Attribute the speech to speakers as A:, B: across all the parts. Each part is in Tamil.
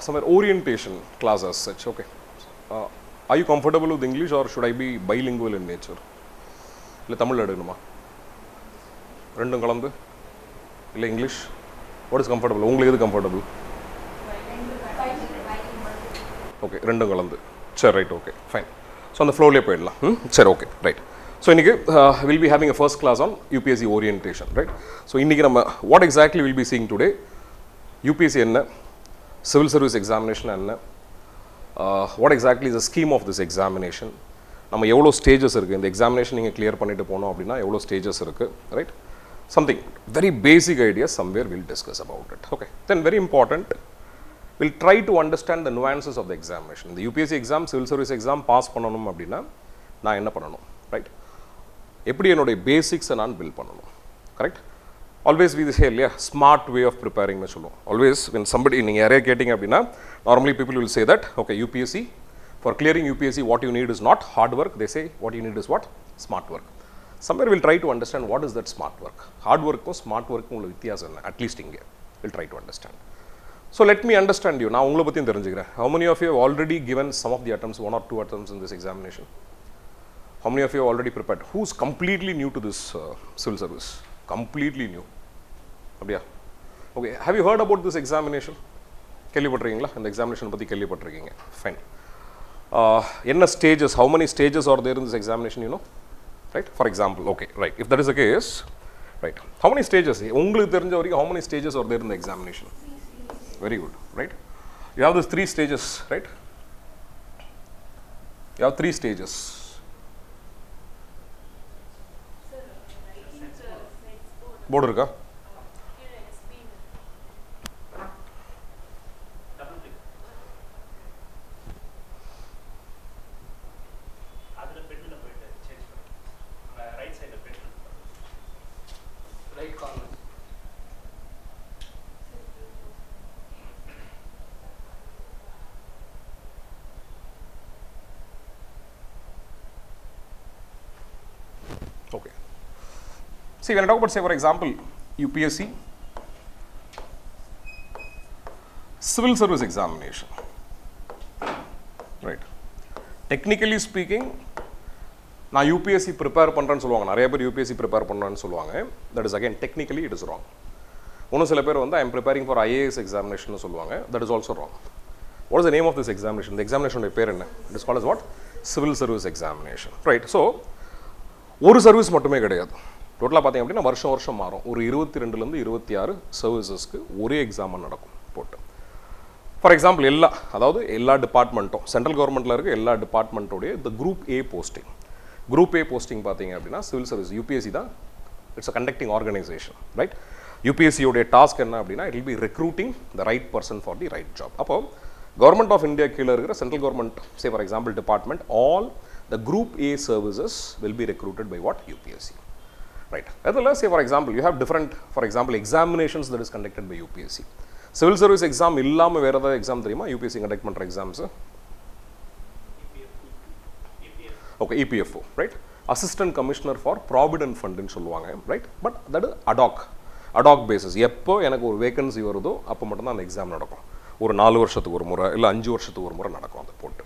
A: somewhere orientation class as such. Okay. Are you comfortable with English or should I be bilingual in nature? இல்லை தமிழ் எடுக்கணுமா? ரெண்டும் கலந்து இல்லை இங்கிலீஷ்? What is comfortable? உங்களுக்கு எது கம்ஃபர்டபுள்? ஓகே, ரெண்டும் கலந்து. சரி, ரைட், ஓகே, ஃபைன். ஸோ அந்த ஃப்ளோர்லேயே போயிடலாம். சரி, ஓகே, ரைட். ஸோ இன்றைக்கி will be having a first class on UPSC orientation, right? So இன்றைக்கி நம்ம what exactly will be seeing today, UPSC என்ன, சிவில் சர்வீஸ் எக்ஸாமினேஷன் என்ன, what exactly is the scheme of this examination, நம்ம எவ்வளோ ஸ்டேஜஸ் இருக்குது, இந்த எக்ஸாமினேஷன் நீங்கள் கிளியர் பண்ணிட்டு போனோம் அப்படின்னா எவ்வளோ ஸ்டேஜஸ் இருக்குது, right? Something very basic ideas somewhere will discuss about it. Okay, then very important, will try to understand the nuances of the examination. இந்த UPSC exam, civil service exam pass பண்ணணும் அப்படின்னா நான் என்ன பண்ணணும், ரைட்? எப்படி என்னுடைய பேசிக்ஸை நான் பில்ட் பண்ணணும், கரெக்ட்? ஆல்வேஸ் வி சே இல்லையா, ஸ்மார்ட் வே ஆஃப் ப்ரிப்பேரிங்னு சொல்லுவோம். ஆல்வேஸ் when somebody நீங்கள் யாரையா கேட்டிங்க அப்படின்னா normally people will say that okay, UPSC, for clearing UPSC what you need is not hard work, they say what you need is what? Smart work. Somewhere we'll try to understand what is that smart work. Hard work or smart work உள்ள வித்தியாசம் என்ன, at least இங்கே we'll try to understand. So let me understand you. நான் உங்களை பற்றியும் தெரிஞ்சுக்கிறேன். How many of you have already given some of the attempts, one or two attempts in this examination? How many of you have already prepared? Who's completely new to this civil service? Completely new. அப்படியா? Okay, have you heard about this examination? கேள்விப்பட்டிருக்கீங்களா? இந்த எக்ஸாமினேஷன் பற்றி கேள்விப்பட்டிருக்கீங்க. Fine. என்ன stages, how many stages are there in this examination, you know, right? For example, okay, right, if that is the case, right, how many stages, உங்களுக்கு தெரிஞ்ச வரைக்கும் how many stages are there in the examination? Very good, right? You have these 3 stages, right? You have 3 stages. Board இருக்கா? Okay. See, when I talk about, say, for example, UPSC civil service examination, right? Technically speaking, நான் UPSC prepare பண்ணுறேன்னு சொல்லுவாங்க, நிறைய பேர் UPSC prepare பண்ணுறேன்னு சொல்லுவாங்க. That is again technically it is wrong. இன்னும் சில பேர் வந்து I am preparing for IAS examination சொல்லுவாங்க. That is also wrong. What is the name of this examination? The examination பேர் என்ன? It is called as what? Civil service examination, right? So ஒரு சர்வீஸ் மட்டுமே கிடையாது. டோட்டலாக பார்த்தீங்க அப்படின்னா வருஷம் வருஷம் மாறும். ஒரு 22லேருந்து 26 சர்வீசஸ்க்கு ஒரே எக்ஸாம் நடக்கும் போட்டு. ஃபார் எக்ஸாம்பிள் அதாவது எல்லா டிபார்ட்மெண்ட்டும், சென்ட்ரல் கவர்மெண்ட்டில் இருக்க எல்லா டிபார்ட்மெண்ட்டோடைய இந்த group A posting, group A posting பார்த்தீங்க அப்படின்னா சிவில் சர்வீஸ் யூபிஎஸ்சி தான் it's a conducting organization, right? யூபிஎஸ்சியோடைய டாஸ்க் என்ன அப்படின்னா it will be recruiting the right person for the right job. அப்போ கவர்மெண்ட் ஆஃப் இந்தியா கீழே இருக்கிற central government, say for example department, all the group A services will be recruited by what? UPSC, right? Let's say for example you have different, for example, examinations that is conducted by UPSC. Civil service exam இல்லாம வேற ஏதாவது எக்ஸாம் தெரியுமா UPSC கண்டக்ட் பண்ற exams? Okay, EPFO, right? Assistant Commissioner for Provident Fund ன்னு சொல்லுவாங்க, right? But that is ad hoc basis. எப்போ எனக்கு ஒரு வேகன்சி வருதோ அப்போ மட்டும் தான் அந்த எக்ஸாம் நடக்கும். ஒரு 4 வருஷத்துக்கு ஒரு முறை இல்லை 5 வருஷத்துக்கு ஒரு முறை நடக்கும் அந்த போட்டு.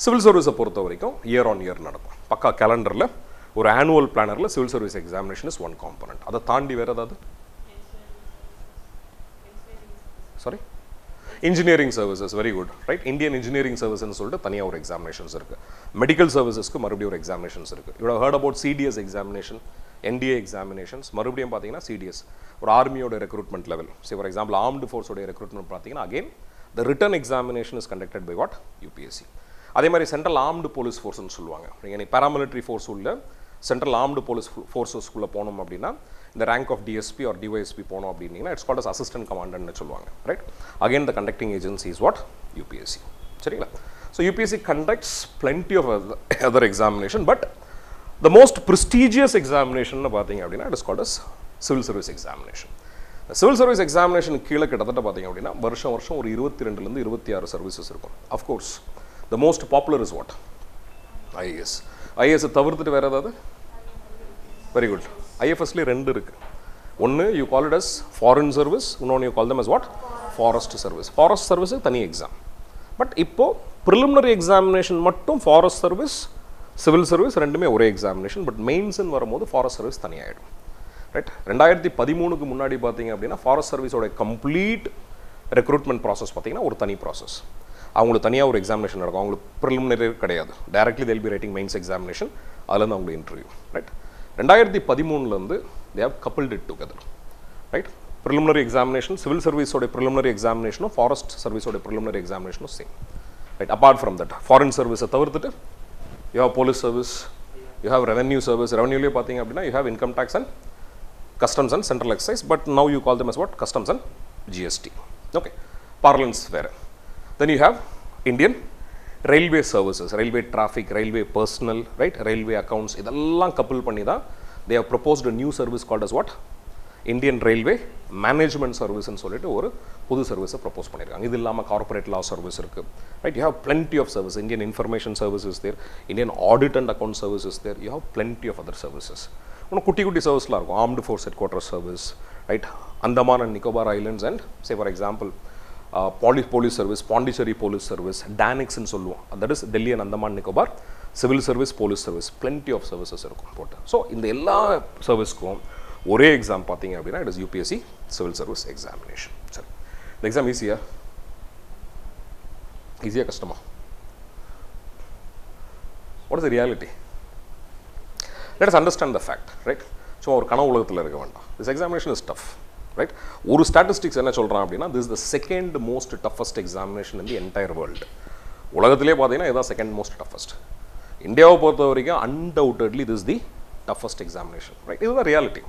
A: சிவில் சர்வீஸை பொறுத்த வரைக்கும் இயர் ஆன் இயர் நடக்கும். பக்கா கேலண்டரில் ஒரு ஆனுவல் பிளானரில் civil service examination is one component. அதை தாண்டி வேறு ஏதாவது? Sorry, engineering services, very good, right? Indian engineering சர்வீஸ்னு சொல்லிட்டு தனியாக ஒரு எக்ஸாமினேஷன்ஸ் இருக்குது. மெடிக்கல் சர்வீசஸ்க்கு மறுபடியும் ஒரு எக்ஸாமினேஷன்ஸ் இருக்குது. You heard about CDS examination, NDA examinations, மறுபடியும் பார்த்தீங்கன்னா சிடிஎஸ் ஒரு ஆர்மியோட ரெக்ரூட்மெண்ட் லெவல். சரி, ஃபார் எக்ஸாம்பிள் ஆர்ம்டு ஃபோர்ஸோடைய ரெக்ரூட்மெண்ட் பார்த்தீங்கன்னா again the written examination is conducted by what? UPSC. அதே மாதிரி சென்ட்ரல் ஆர்ம்டு போலீஸ் ஃபோர்ஸ்னு சொல்லுவாங்க. நீங்கள் பேராமிலிட்டரி ஃபோர்ஸ் உள்ள சென்ட்ரல் ஆர்ம்டு போலீஸ் ஃபோர்ஸஸ்க்குள்ளே போனோம் அப்படின்னா இந்த rank of DSP or DySP போனோம் அப்படின்னா இட்ஸ் கால்ட் அஸ் அசிஸ்டன்ட் கமாண்டன்ட்னு சொல்லுவாங்க, right? Again the conducting agency is what? UPSC, சரிங்களா? So UPSC conducts plenty of other examination, but the most prestigious examination பார்த்தீங்க அப்படின்னா it is called as civil service examination. Civil service examination கீழே கிட்டத்தட்ட பார்த்தீங்க அப்படின்னா வருஷம் ஒரு 22லேருந்து 26 சர்வீசஸ் இருக்கும். Of course the most popular is what? IAS. IAS தவிர்த்துட்டு வேறு ஏதாவது? Very good. IFSலேயே 2 இருக்குது. ஒன்று you call it as foreign service, இன்னொன்று you call them as what? Forest service. Forest சர்வீஸுக்கு தனி எக்ஸாம். பட் இப்போது ப்ரிலிமினரி எக்ஸாமினேஷன் மட்டும் ஃபாரஸ்ட் சர்வீஸ் சிவில் சர்வீஸ் ரெண்டுமே ஒரே எக்ஸாமினேஷன். பட் மெயின்ஸ்ன்னு வரும்போது ஃபாரஸ்ட் சர்வீஸ் தனியாகிடும். ரைட். 2013 முன்னாடி பார்த்தீங்க அப்படின்னா ஃபாரஸ்ட் சர்வீஸோட கம்ப்ளீட் ரெக்ரூட்மெண்ட் ப்ராசஸ் பார்த்தீங்கன்னா ஒரு தனி ப்ராசஸ். அவங்களுக்கு தனியாக ஒரு எக்ஸாமினேஷன் நடக்கும். அவங்களுக்கு ப்ரிலிமினரி கிடையாது. Directly they'll be writing mains examination. அதுலேருந்து அவங்களுக்கு interview. Right. 2013 they have coupled it together. Right. Preliminary examination civil சர்வீஸோட ப்ரிலிமினரி எக்ஸாமினேஷனும் ஃபாரஸ்ட் சர்வீஸோட ப்ரிலிமினரி எக்ஸாமினேஷனும் same. Right. Apart from that foreign சர்வீஸை தவிர்த்துட்டு you have police service, you have revenue service. ரெவென்யூலேயே பார்த்தீங்க அப்படின்னா you have income tax and customs and central excise, but now you call them as what? Customs and GST. Okay. Parlance வேறு. Then you have Indian railway services, railway traffic, railway personnel, right? Railway accounts. இதெல்லாம் couple பண்ணி தான் they have proposed a new service called as what? Indian Railway Management Service ன்னு சொல்லிட்டு ஒரு புது சர்வீஸை ப்ரப்போஸ் பண்ணியிருக்காங்க. இது இல்லாமல் கார்பரேட் லா சர்வீஸ் இருக்குது. Right. You have plenty of service. Indian Information Service is there. Indian Audit and Account Service is there. You have plenty of other services. இன்னும் குட்டி குட்டி சர்வீஸ்லாம் இருக்கும். Armed force head quarter service. Right. Andaman and Nicobar islands and say for example police service, Pondicherry police service, டானிக்ஸ்ன்னு சொல்லுவோம். That is Delhi and Andaman Nicobar civil service, police service, plenty of services இருக்கும் போட்டு. ஸோ இந்த எல்லா சர்வீஸ்க்கும் ஒரே எக்ஸாம் பார்த்தீங்க அப்படின்னா it is UPSC civil service examination. சரி. இந்த எக்ஸாம் ஈஸியா கஷ்டமா? What is the reality? Let us understand the fact, right? சும்மா ஒரு கனவு உலகத்தில் இருக்க வேண்டாம். This examination is tough, right? ஒரு ஸ்டாட்டிஸ்டிக்ஸ் என்ன சொல்கிறான் அப்படின்னா this is the second most toughest examination in the entire world. உலகத்திலே பார்த்தீங்கன்னா இதுதான் செகண்ட் மோஸ்ட் டஃபஸ்ட். இந்தியாவை பொறுத்த வரைக்கும் undoubtedly this is the toughest examination, right? இதுதான் ரியாலிட்டி.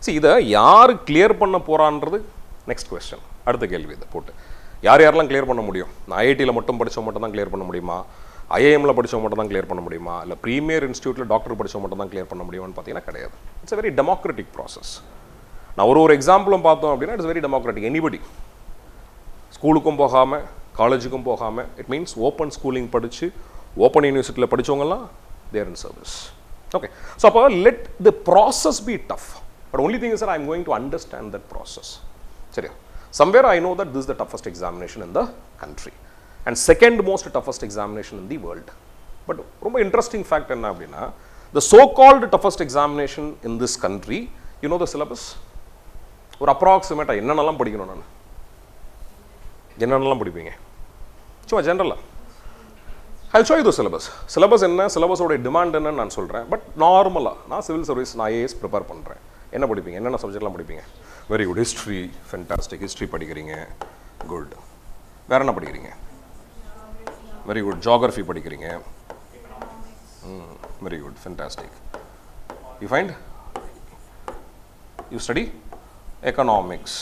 A: சரி, இதை யார் கிளியர் பண்ண போகிறான்றது நெக்ஸ்ட் கொஸ்டின். அடுத்த கேள்வி இதை போட்டு யாரெல்லாம் கிளியர் பண்ண முடியும்? நான் ஐஐடியில் மட்டும் படித்தவங்க மட்டும் தான் கிளியர் பண்ண முடியுமா? ஐஏஎம்ல படித்தவங்க மட்டும் தான் கிளியர் பண்ண முடியுமா? இல்லை ப்ரீமியர் இன்ஸ்டியூட்டில் டாக்டர் படித்தவங்க மட்டும் தான் கிளியர் பண்ண முடியுமான்னு பார்த்தீங்கன்னா கிடையாது. It's a very democratic process. நான் ஒரு எக்ஸாம்பிளும் பார்த்தோம் அப்படின்னா இட்ஸ் வெரி டெமோக்ராட்டிக். எனிபடி ஸ்கூலுக்கும் போகாமல் காலேஜுக்கும் போகாமல் இட் மீன்ஸ் ஓப்பன் ஸ்கூலிங் படித்து ஓப்பன் யூனிவர்சிட்டியில் படித்தவங்கலாம் தேர் இன் சர்வீஸ். ஓகே. ஸோ அப்போ let the process B tough. But only thing is I am going to understand that process. சரியா? somewhere I know that this is the toughest examination in the country and second most toughest examination in the world. But ரொம்ப interesting fact என்ன அப்படின்னா the so called toughest examination in this country, you know the syllabus? ஒரு approximate என்னென்னலாம் படிக்கணும்? நான் என்னென்னலாம் படிப்பீங்க? சும்மா ஜென்ரலாக I'll show you the syllabus. syllabus என்ன, சிலபஸோட டிமாண்ட் என்னன்னு நான் சொல்கிறேன். பட் நார்மலாக நான் சிவில் சர்வீஸ், நான் ஐஏஎஸ் ப்ரிப்பேர் பண்ணுறேன். என்ன படிப்பீங்க? என்னென்ன சப்ஜெக்ட்லாம் படிப்பீங்க? Very good. History, fantastic. History படிக்கிறீங்க. குட். வேறு என்ன படிக்கிறீங்க? Very good. ஜியோகிரஃபி படிக்கிறீங்க. Very good. Fantastic. You find you study economics.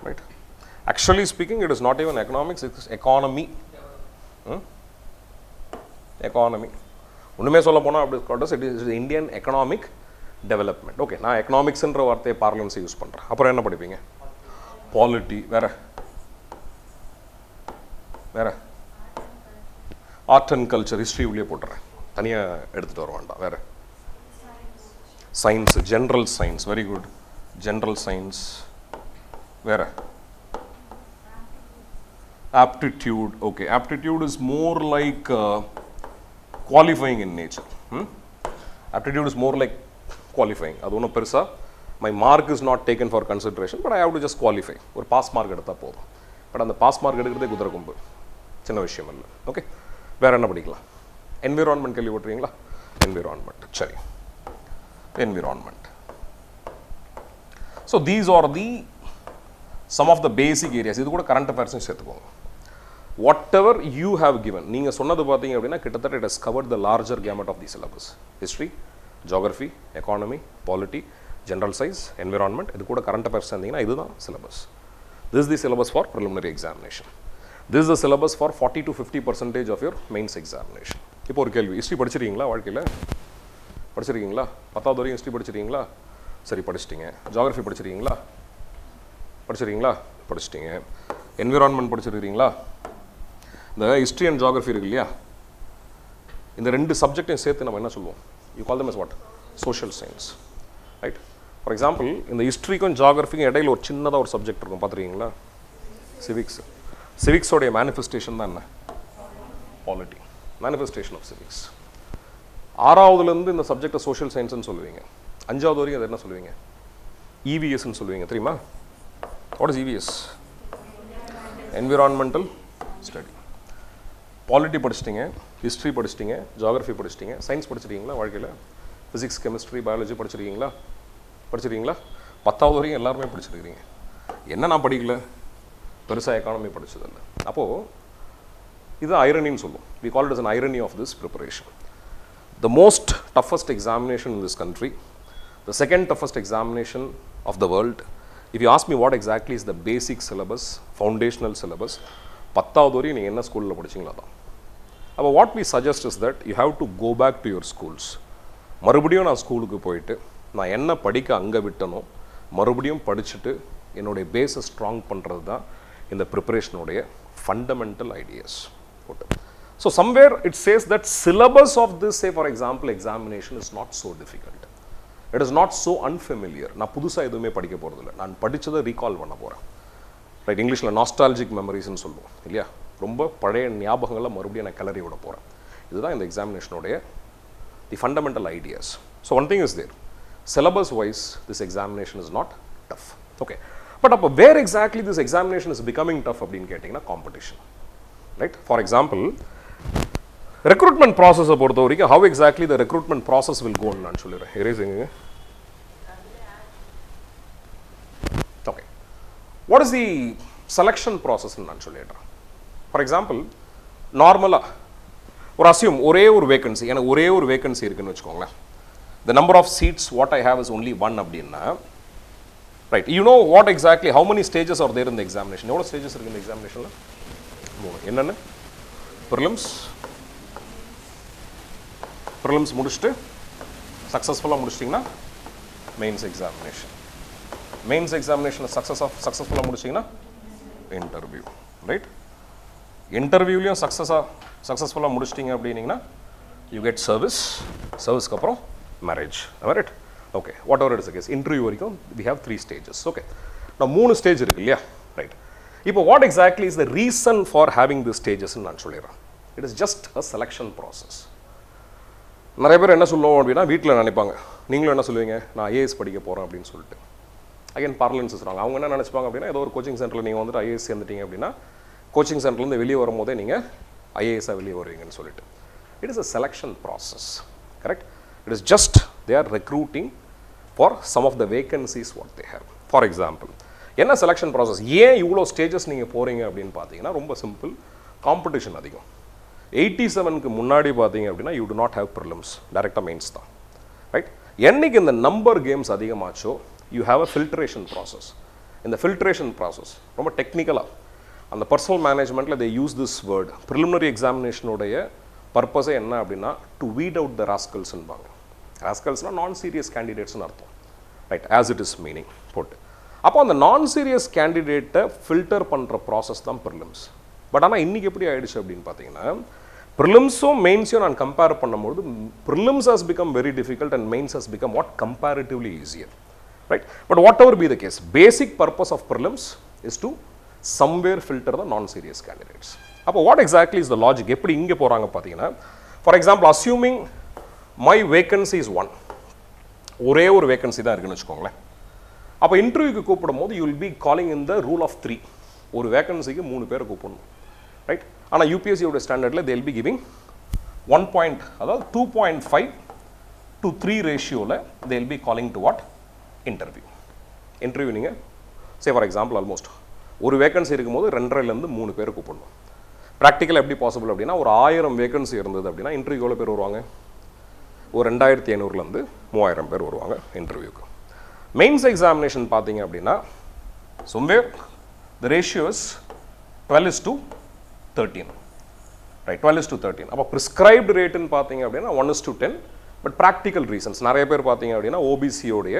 A: Right. Actually speaking, it is not even economics, it is economy. Economy. ஒன்றுமே சொல்ல போனால் அப்படி it is Indian economic development. Okay, நான் எக்கனாமிக்ஸ்ன்ற வார்த்தையை பார்லன்ஸை யூஸ் பண்ணுறேன். அப்புறம் என்ன படிப்பீங்க? பாலிட்டி. வேற வேற ஆர்ட் அண்ட் கல்ச்சர். ஹிஸ்ட்ரி உள்ளே போட்டுறேன், தனியாக எடுத்துகிட்டு வர வேண்டாம். வேற science, general science. Very good. General science. வேற aptitude. Okay, aptitude is more like qualifying in nature. Aptitude is more like qualifying. அது ஒன்றும் பெருசாக my mark is not taken for consideration, but I have to just qualify. ஒரு பாஸ் மார்க் எடுத்தால் போதும். பட் அந்த பாஸ் மார்க் எடுக்கிறதே குதிரை கொம்பு, சின்ன விஷயம் இல்லை. ஓகே, வேறு என்ன படிக்கலாம்? என்விரான்மெண்ட் கேள்விப்பட்டிருக்கீங்களா? என்விரான்மெண்ட். சரி, environment. So these are the some of the basic areas. இது கூட கரண்ட் அஃபேர்ஸும் சேர்த்துக்கோங்க. Whatever you have given, நீங்கள் சொன்னது பார்த்தீங்க அப்படின்னா கிட்டத்தட்ட it has covered the larger gamut of the syllabus. History, geography, economy, polity, general science, environment. இது கூட கரண்ட் அஃபேர்ஸ் சேர்ந்தீங்கன்னா இதுதான் syllabus. This is the syllabus for preliminary examination. This is the syllabus for 40 to 50% of your mains examination. இப்போ ஒரு கேள்வி, ஹிஸ்ட்ரி படிச்சிருக்கீங்களா? வாழ்க்கையில் படிச்சிருக்கீங்களா? 10வது வரையும் ஹிஸ்ட்ரி படிச்சிருக்கீங்களா? சரி, படிச்சிட்டிங்க. ஜியோகிரஃபி படிச்சிருக்கீங்களா? படிச்சிருக்கீங்களா? படிச்சிட்டிங்க. என்விரான்மெண்ட் படிச்சிருக்கீங்களா? இந்த ஹிஸ்ட்ரி அண்ட் ஜியோகிரஃபி இருக்கு இல்லையா, இந்த ரெண்டு சப்ஜெக்டையும் சேர்த்து நம்ம என்ன சொல்லுவோம்? You call them as what? Social science. Right. For example இந்த ஹிஸ்ட்ரிக்கும் ஜியாகிரஃபிக்கும் இடையில ஒரு சின்னதாக ஒரு சப்ஜெக்ட் இருக்கும் பார்த்துருக்கீங்களா? சிவிக்ஸ். சிவிக்ஸோடைய மேனிஃபெஸ்டேஷன் தான் என்ன? பாலிட்டி. Manifestation of civics. 6வதுலேருந்து இந்த சப்ஜெக்டை சோஷியல் சயின்ஸ்னு சொல்லுவீங்க. 5வது வரைக்கும் அது என்ன சொல்லுவீங்க? இவிஎஸ்ன்னு சொல்லுவீங்க. தெரியுமா? What is EVS? Environmental study. Polity படிச்சிட்டிங்க, ஹிஸ்ட்ரி படிச்சிட்டிங்க, ஜியாகிரஃபி படிச்சிட்டிங்க, சயின்ஸ் படிச்சிருக்கீங்களா வாழ்க்கையில்? ஃபிசிக்ஸ், கெமிஸ்ட்ரி, பயாலஜி படிச்சிருக்கீங்களா? 10வது வரைக்கும் எல்லாருமே படிச்சிருக்கிறீங்க. என்ன நான் படிக்கல, பெருசாக எக்கானமி படிச்சதில்லை. அப்போது இது ஐரனின்னு சொல்லுவோம். We call it as an irony of this preparation. The most toughest examination in this country, the second toughest examination of the world. If you ask me what exactly is the basic syllabus, foundational syllabus, 10வது வரையும் நீங்கள் என்ன ஸ்கூலில் படிச்சிங்களா தான். அப்போ what we suggest is that you have to go back to your schools. மறுபடியும் நான் ஸ்கூலுக்கு போயிட்டு நான் என்ன படிக்க அங்கே விட்டனோ மறுபடியும் படிச்சுட்டு என்னுடைய பேஸை ஸ்ட்ராங் பண்ணுறது தான் இந்த ப்ரிப்பரேஷனுடைய fundamental ideas. So somewhere it says that syllabus of this, say for example, examination is not so difficult. It is not so unfamiliar. நான் புதுசாக எதுவுமே படிக்க போகிறதில்ல, நான் படித்ததை ரீகால் பண்ண போகிறேன். ரைட், இங்கிலீஷில் நாஸ்டாலஜிக் மெமரிஸ்ன்னு சொல்லுவோம் இல்லையா? ரொம்ப பழைய ஞாபகங்களை மறுபடியும் நான் கிளறி விட போகிறேன். இதுதான் இந்த எக்ஸாமினேஷனுடைய the fundamental ideas. So one thing is there, syllabus wise this examination is not tough. Okay, but அப்போ where exactly this examination is becoming tough அப்படின்னு கேட்டிங்கன்னா competition. Right, for example, recruitment process பொறுத்த வரைக்கும் how exactly the recruitment process will go நான் சொல்லிடுறேன். erasing. Okay, what is the selection process நான் சொல்லிடுறேன். For example, நார்மலாக ஒரு assume ஒரே ஒரு வேகன்சி, எனக்கு ஒரே ஒரு வேகன்சி இருக்குன்னு வச்சுக்கோங்களேன். The number of seats what I have is only one அப்படின்னா, right, you know what exactly, how many stages are there in the examination? எவ்வளோ stages இருக்கு இந்த எக்ஸாமினேஷனில்? 3. என்னென்ன? ப்ரிலிம்ஸ் முடிச்சுட்டு சக்ஸஸ்ஃபுல்லாக முடிச்சிட்டிங்கன்னா மெயின்ஸ் எக்ஸாமினேஷன் சக்ஸஸ்ஃபுல்லாக முடிச்சிங்கன்னா இன்டர்வியூ. ரைட், இன்டர்வியூலையும் சக்ஸஸ்ஃபுல்லாக முடிச்சிட்டிங்க அப்படின்னீங்கன்னா யூ கெட் சர்வீஸ்க்கு அப்புறம் marriage. Right? Okay, whatever it is the case, interview வரைக்கும் we have 3 stages. Okay, now 3 stage இருக்கு இல்லையா? ரைட், இப்போ what exactly is the reason for having these stages நான் சொல்லிடுறேன். It is just a selection process. நிறைய பேர் என்ன சொல்லுவோம் அப்படின்னா, வீட்டில் நினைப்பாங்க, நீங்களும் என்ன சொல்லுவீங்க, நான் ஐஏஎஸ் படிக்க போகிறேன் அப்படின்னு சொல்லிட்டு. அகைன் பார்லன்ஸ் சொல்கிறாங்க. அவங்க என்ன நினச்சிப்பாங்க அப்படின்னா, ஏதோ ஒரு கோச்சிங் சென்டரில் நீங்கள் வந்துட்டு ஐஏஎஸ் சேர்ந்துட்டீங்க அப்படின்னா கோச்சிங் சென்டர்லேருந்து வெளியே வரும்போதே நீங்கள் ஐஏஎஸ்ஸாக வெளியே வருவீங்கன்னு சொல்லிட்டு. It is a selection process. Correct? It is just they are recruiting for some of the vacancies what they have. For example, என்ன செலெக்ஷன் ப்ராசஸ், ஏன் இவ்வளோ ஸ்டேஜஸ் நீங்கள் போகிறீங்க அப்படின்னு பார்த்தீங்கன்னா ரொம்ப சிம்பிள், காம்படிஷன் அதிகம். 87க்கு முன்னாடி பார்த்தீங்க அப்படின்னா you do not have prelims, டைரெக்டாக மெயின்ஸ் தான். ரைட், என்னைக்கு இந்த நம்பர் கேம்ஸ் அதிகமாச்சோ you have a filtration process. இந்த ஃபில்ட்ரேஷன் ப்ராசஸ் ரொம்ப டெக்னிக்கலாக அந்த பர்சனல் மேனேஜ்மெண்ட்டில் they use this word. Preliminary எக்ஸாமினேஷனுடைய பர்பஸே என்ன அப்படின்னா டு வீட் அவுட் த ராஸ்கல்ஸ்ன்பாங்க. ராஸ்கல்ஸ்னால் நான் சீரியஸ் கேண்டிடேட்ஸ்னு அர்த்தம். Right, as it is meaning போட்டு. அப்போ அந்த நான் சீரியஸ் கேண்டிடேட்டை ஃபில்டர் பண்ணுற ப்ராசஸ் தான் ப்ரிலிம்ஸ். பட் ஆனால் இன்றைக்கி எப்படி ஆகிடுச்சு அப்படின்னு பார்த்தீங்கன்னா, ப்ரிலிம்ஸும் மெயின்ஸையும் நான் கம்பேர் பண்ணும்போது prelims has become very difficult and mains has become what comparatively easier. Right, but whatever be the case, basic purpose of prelims is to somewhere filter the non serious candidates. அப்போ what exactly is the logic, எப்படி இங்கே போகிறாங்க பார்த்தீங்கன்னா, for example assuming my vacancy is 1, ஒரே ஒரு வேகன்சி தான் இருக்குன்னு வச்சுக்கோங்களேன். அப்போ இன்டர்வியூக்கு கூப்பிடும் போது you will be calling in the rule of 3. ஒரு வேகன்சிக்கு 3 பேரை கூப்பிடணும். ரைட், ஆனால் யூபிஎஸ்சியோட ஸ்டாண்டர்டில் தே வில் பி கிவிங் 1 அதாவது 2.5 to 3 ரேஷியோவில் they will be calling to what interview நீங்கள் சே ஃபார் எக்ஸாம்பிள் ஆல்மோஸ்ட் ஒரு வேகன்சி இருக்கும்போது 2.5லேருந்து 3 பேர் கூப்பிடணும். ப்ராக்டிக்கல் எப்படி பாசிபிள் அப்படின்னா, ஒரு 1000 வேகன்சி இருந்தது அப்படின்னா இன்டர்வியூ எவ்வளோ பேர் வருவாங்க, ஒரு 2500லேருந்து 3000 பேர் வருவாங்க இன்டர்வியூக்கு. மெயின்ஸ் எக்ஸாமினேஷன் பார்த்தீங்க அப்படின்னா somewhere the ratio is 12:13. Right, 12:13. அப்போ ப்ரிஸ்கிரைப்டு ரேட்டுன்னு பார்த்தீங்க அப்படின்னா 1:10. பட் ப்ராக்டிக்கல் ரீசன்ஸ் நிறைய பேர் பார்த்தீங்க அப்படின்னா ஓபிசியோடைய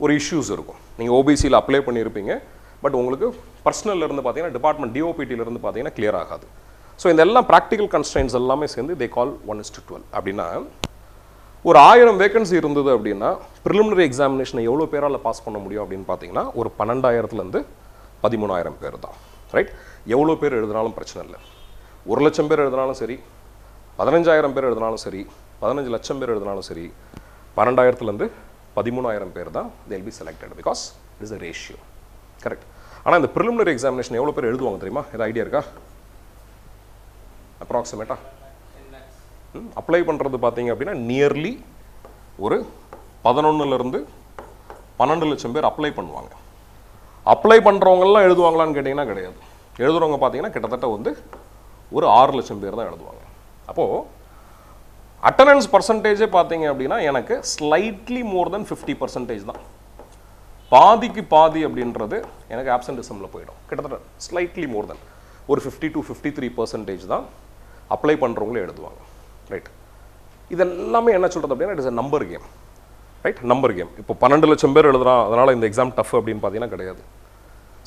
A: ஒரு இஷ்யூஸ் இருக்கும். நீங்கள் ஓபிசியில் அப்ளை பண்ணியிருப்பீங்க, பட் உங்களுக்கு பர்சனலில் இருந்து பார்த்தீங்கன்னா டிபார்ட்மெண்ட் டிஓபிடியிலிருந்து பார்த்தீங்கன்னா கிளியர் ஆகாது. ஸோ இந்த எல்லாம் ப்ராக்டிக்கல் கன்ஸ்ட்ரெயின்ஸ் எல்லாமே சேர்ந்து தே கால் 1:12. அப்படின்னா ஒரு 1000 வேகன்சி இருந்தது அப்படின்னா ப்ரிலிமினரி எக்ஸாமினேஷனை எவ்வளோ பேரால் பாஸ் பண்ண முடியும் அப்படின்னு பார்த்தீங்கன்னா ஒரு 12,000லேருந்து 13,000 பேர் தான். ரைட்? எவ்வளோ பேர் எழுதினாலும் பிரச்சனை இல்லை. 1,00,000 பேர் எழுதினாலும் சரி, 15,000 பேர் எழுதினாலும் சரி, 15 லட்சம் பேர் எழுதினாலும் சரி, 12,000லேருந்து 13,000 பேர் தான் they will be selected because it is a ratio. Correct? ஆனால் இந்த ப்ரிலிமினரி எக்ஸாமினேஷன் எவ்வளோ பேர் எழுதுவாங்க தெரியுமா? ஏதாவது ஐடியா இருக்கா? அப்ராக்சிமேட்டா அப்ளை பண்ணுறது பார்த்தீங்க அப்படின்னா நியர்லி ஒரு 11லேருந்து 12 லட்சம் பேர் அப்ளை பண்ணுவாங்க. அப்ளை பண்ணுறவங்கலாம் எழுதுவாங்களான்னு கேட்டிங்கன்னா கிடையாது. எழுதுறவங்க பார்த்தீங்கன்னா கிட்டத்தட்ட வந்து ஒரு 6 லட்சம் பேர் தான் எழுதுவாங்க. அப்போது அட்டண்டன்ஸ் பர்சன்டேஜே பார்த்தீங்க அப்படின்னா எனக்கு ஸ்லைட்லி மோர் தென் 50% தான். பாதிக்கு பாதி அப்படின்றது எனக்கு ஆப்சன்டிசமில் போயிடும். கிட்டத்தட்ட ஸ்லைட்லி மோர் தென் ஒரு 50 to 53% தான் அப்ளை பண்ணுறவங்களே எழுதுவாங்க. ரைட்? இதெல்லாமே என்ன சொல்கிறது அப்படின்னா it is a number game. Right? Number game. இப்போ 12 லட்சம் பேர் எழுதுறான், அதனால் இந்த எக்ஸாம் டஃப் அப்படின்னு பார்த்தீங்கன்னா கிடையாது.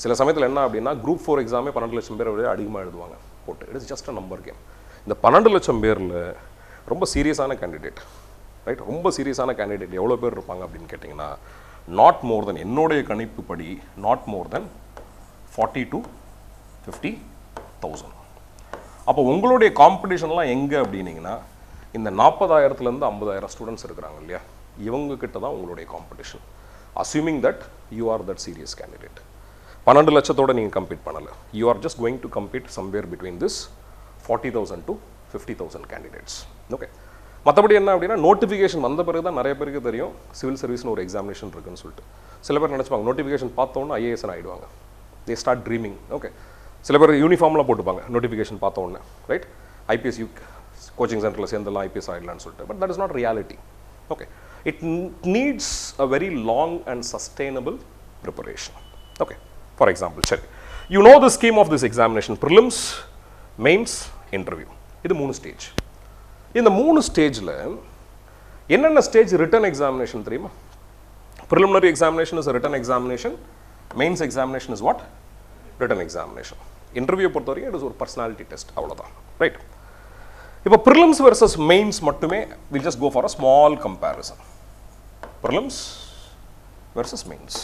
A: சில சமயத்தில் என்ன அப்படின்னா குரூப் 4 எக்ஸாமே 12 லட்சம் பேர் அதிகமாக எழுதுவாங்க போட்டு. It is just a number game. இந்த 12 லட்சம் பேரில் ரொம்ப சீரியஸான கேண்டிடேட், ரைட், ரொம்ப சீரியஸான கேண்டிடேட் எவ்வளோ பேர் இருப்பாங்க அப்படின்னு கேட்டிங்கன்னா நாட் மோர் தென், என்னுடைய கணிப்புப்படி நாட் மோர் தென் 40 to 50,000. அப்போ உங்களுடைய காம்படிஷன்லாம் எங்கே அப்படின்னீங்கன்னா இந்த 40,000லேருந்து 50,000 ஸ்டூடெண்ட்ஸ் இருக்கிறாங்க இல்லையா, இவங்கக்கிட்ட தான் உங்களுடைய competition. Assuming that you are that serious candidate. 12 லட்சத்தோடு நீங்கள் கம்பீட் பண்ணலை. You are just going to compete somewhere between this 40,000 to 50,000 candidates. Okay. மற்றபடி என்ன அப்படின்னா நோட்டிஃபிகேஷன் வந்த பிறகு தான் நிறைய பேருக்கு தெரியும் சிவில் சர்வீஸ்னு ஒரு எக்ஸாமினேஷன் இருக்குன்னு சொல்லிட்டு. சில பேர் நினச்சிப்பாங்க நோட்டிஃபிகேஷன் பார்த்தோன்னே ஐஏஎஸ்ன்னு ஆகிடுவாங்க. They start dreaming. ஓகே. சில பேர் யூனிஃபார்ம்லாம் போட்டுப்பாங்க நோட்டிஃபிகேஷன் பார்த்தோன்னே. ரைட்? ஐபிஎஸ் கோச்சிங் சென்டரில் சேர்ந்தெல்லாம் ஐபிஎஸ் ஆகிடலான்னு சொல்லிட்டு. But that is not reality. Okay. It needs a very long and sustainable preparation. Okay. For example, சரி, you know the scheme of this examination: prelims, mains, interview. இது 3 ஸ்டேஜ். இந்த 3 ஸ்டேஜில் என்னென்ன ஸ்டேஜ் ரிட்டன் எக்ஸாமினேஷன் தெரியுமா? Preliminary examination is written examination. Mains examination is what? Written examination. Interview பொறுத்த வரைக்கும் இட் இஸ் ஒரு பர்சனாலிட்டி டெஸ்ட், அவ்வளோதான். ரைட்? இப்போ ப்ரிலிம்ஸ் வெர்சஸ் மெயின்ஸ் மட்டுமே will just go for a small comparison. Prelims versus mains.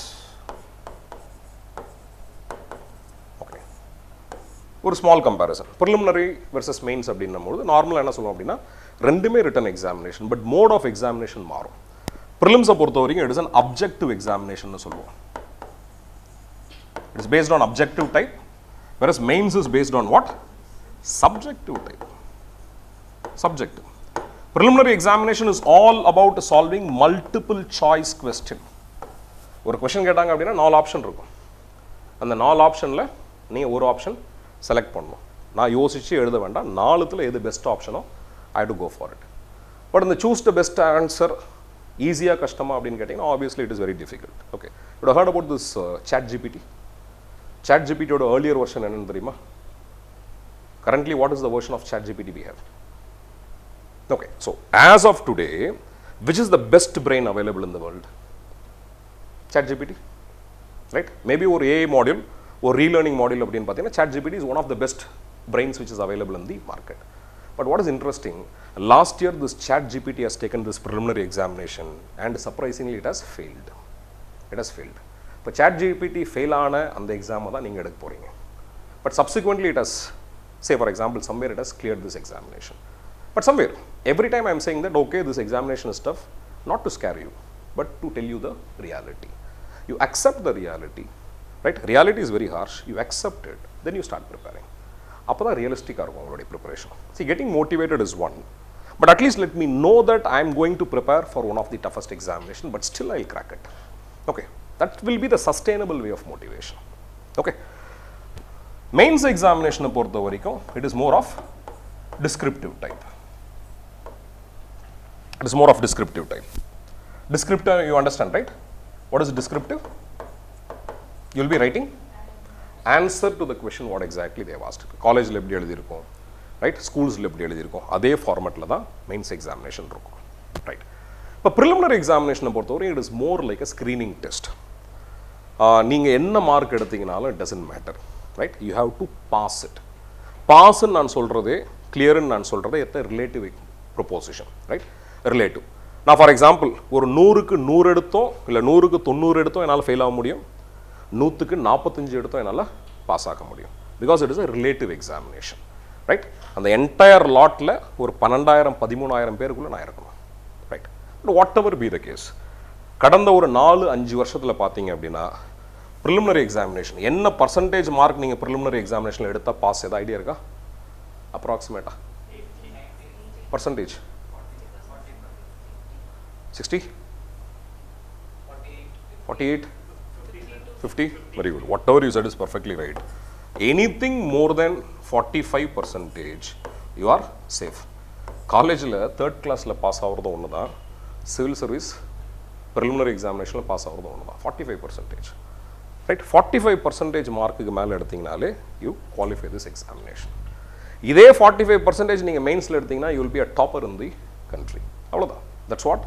A: ஒரு small comparison. Preliminary versus mains அப்படின்னும்போது நார்மலாக என்ன சொல்லுவோம் அப்படின்னா ரெண்டுமே written examination, but mode of examination மாறும். ப்ரிலிம்ஸை பொறுத்த வரைக்கும் it is an objective examination சொல்லுவோம். It is based on objective type, whereas mains is based on what? Subjective type. Subjective. Preliminary examination is all about solving multiple choice question. ஒரு கொஸ்டின் கேட்டாங்க அப்படின்னா 4 ஆப்ஷன் இருக்கும். அந்த 4 ஆப்ஷனில் நீ ஒரு ஆப்ஷன் செலக்ட் பண்ணணும். நான் யோசித்து எழுத வேண்டாம். 4த்தில் எது பெஸ்ட் ஆப்ஷனோ I do go for it. But இந்த சூஸ் த பெஸ்ட் ஆன்சர் ஈஸியாக கஷ்டமா அப்படின்னு கேட்டிங்கன்னா obviously it is very difficult. Okay. You heard about this chat GPT. Chat ஜிபிடியோட ஏர்லியர் வெர்ஷன் என்னன்னு தெரியுமா? Currently what is the version of chat GPT we have? Okay. So as of today which is the best brain available in the world? Chat GPT. Right? Maybe ஒரு ஏஐ மாடியூல், ஒரு ரீலேர்னிங் மாடியூல் அப்படின்னு பார்த்தீங்கன்னா ChatGPT is one of the best brains which is available in the market. But what is interesting, last year this chat GPT has taken this preliminary examination and surprisingly it has failed. It has failed. இப்போ chat GPT fail ஆன அந்த எக்ஸாமை தான் நீங்கள் எடுக்க போகிறீங்க. But subsequently it has, say for example, somewhere it has cleared this examination. But somewhere, every time I am saying that, okay, this examination is tough, not to scare you, but to tell you the reality. You accept the reality, right? Reality is very harsh. You accept it, then you start preparing. அப்போ தான் ரியலிஸ்டிக்காக இருக்கும் உங்களுடைய preparation. See, getting motivated is one, but at least let me know that I am going to prepare for one of the toughest examination, but still I will crack it. Okay, that will be the sustainable way of motivation. Okay, mains examination பொறுத்த வரைக்கும் it is more of descriptive type. It is more of descriptive type. Descriptive, you understand, right? What is descriptive? You will be writing answer to the question what exactly they have asked. காலேஜில் எப்படி எழுதியிருக்கோம், ரைட், ஸ்கூல்ஸில் எப்படி எழுதியிருக்கோம், அதே ஃபார்மேட்டில் தான் மெயின்ஸ் எக்ஸாமினேஷன் இருக்கும். ரைட்? இப்போ ப்ரிலிமினரி எக்ஸாமினேஷனை பொறுத்தவரை it is more like a screening test. நீங்கள் என்ன மார்க் எடுத்தீங்கனாலும் it doesn't matter. Right? You have to pass it. பாஸ்ன்னு நான் சொல்கிறதே, கிளியர்னு நான் சொல்கிறதே எத்த ரிலேட்டிவ் ப்ரொப்போசிஷன். ரைட்? ரிலேட்டிவ். நான் ஃபார் எக்ஸாம்பிள் ஒரு 100க்கு 100 எடுத்தோம் இல்லை 100க்கு 90 எடுத்தோம் என்னால் ஃபெயில் ஆக முடியும், 100க்கு 45 எடுத்தோம் என்னால் பாஸ் ஆக முடியும். Because it is a relative examination, right? அந்த என்டையர் லாட்டில் ஒரு 12,000 13,000 பேருக்குள்ளே நான் இருக்கணும், right? Whatever be the case, கடந்த ஒரு 4-5 வருஷத்தில் பார்த்தீங்க அப்படின்னா ப்ரிலிமினரி எக்ஸாமினேஷன் என்ன பர்சன்டேஜ் மார்க் நீங்கள் ப்ரிலிமினரி எக்ஸாமினேஷனில் எடுத்தால் பாஸ் ஏதாவது ஐடியா இருக்கா? அப்ராக்சிமேட்டா percentage 60, 48, 50? Very good. Whatever you said is perfectly right. Anything more than 45%, you are safe. காலேஜில் 3rd கிளாஸில் பாஸ் ஆகிறது ஒன்று தான், சிவில் சர்வீஸ் ப்ரிலிமினரி எக்ஸாமினேஷனில் பாஸ் ஆகிறது ஒன்று தான், 45%, ரைட்? 45% மார்க்குக்கு மேலே எடுத்தீங்கனாலே யூ குவாலிஃபை திஸ் எக்ஸாமினேஷன். இதே 45% நீங்கள் மெயின்ஸில் எடுத்தீங்கன்னா you will be a topper in the country. அவ்வளோதான். That's what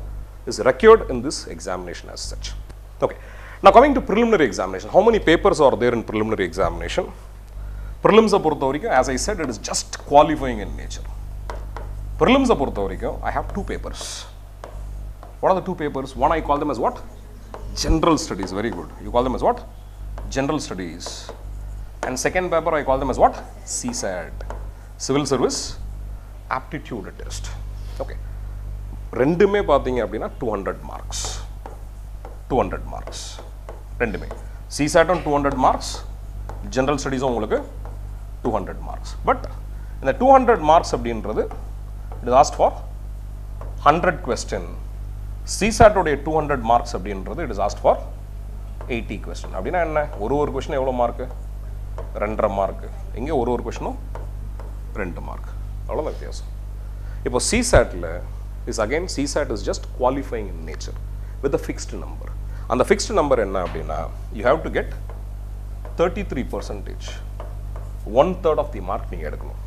A: is required in this examination as such. Okay. Now coming to preliminary examination, how many papers are there in preliminary examination? Prelims பொறுத்த வரைக்கும், as I said, it is just qualifying in nature. Prelims பொறுத்த வரைக்கும், I have 2 papers. What are the 2 papers? One I call them as what? General studies. Very good. You call them as what? General studies. And second paper I call them as what? CSAT, Civil Service Aptitude Test. Okay. ரெண்டுமே பார்த்தீங்க அப்படின்னா 200 மார்க்ஸ், 200 மார்க்ஸ் ரெண்டுமே. சிசாட்டும் 200 மார்க்ஸ், ஜென்ரல் ஸ்டடீஸும் உங்களுக்கு 200 மார்க்ஸ். பட் இந்த 200 மார்க்ஸ் அப்படின்றது it is asked for 100 question. சிசாட்டோடைய 200 மார்க்ஸ் அப்படின்றது it is asked for 80 question. அப்படின்னா என்ன? ஒரு கொஸ்டின் எவ்வளோ மார்க்கு? 2.5 மார்க்கு. இங்கே ஒரு கொஸ்டினும் 2 மார்க். அவ்வளோதான் வித்தியாசம். இப்போ சிசாட்டில் is again CSAT is just qualifying in nature with a fixed number. And the fixed number enna appadina you have to get 33%, 1/3 of the mark neenga edukanum.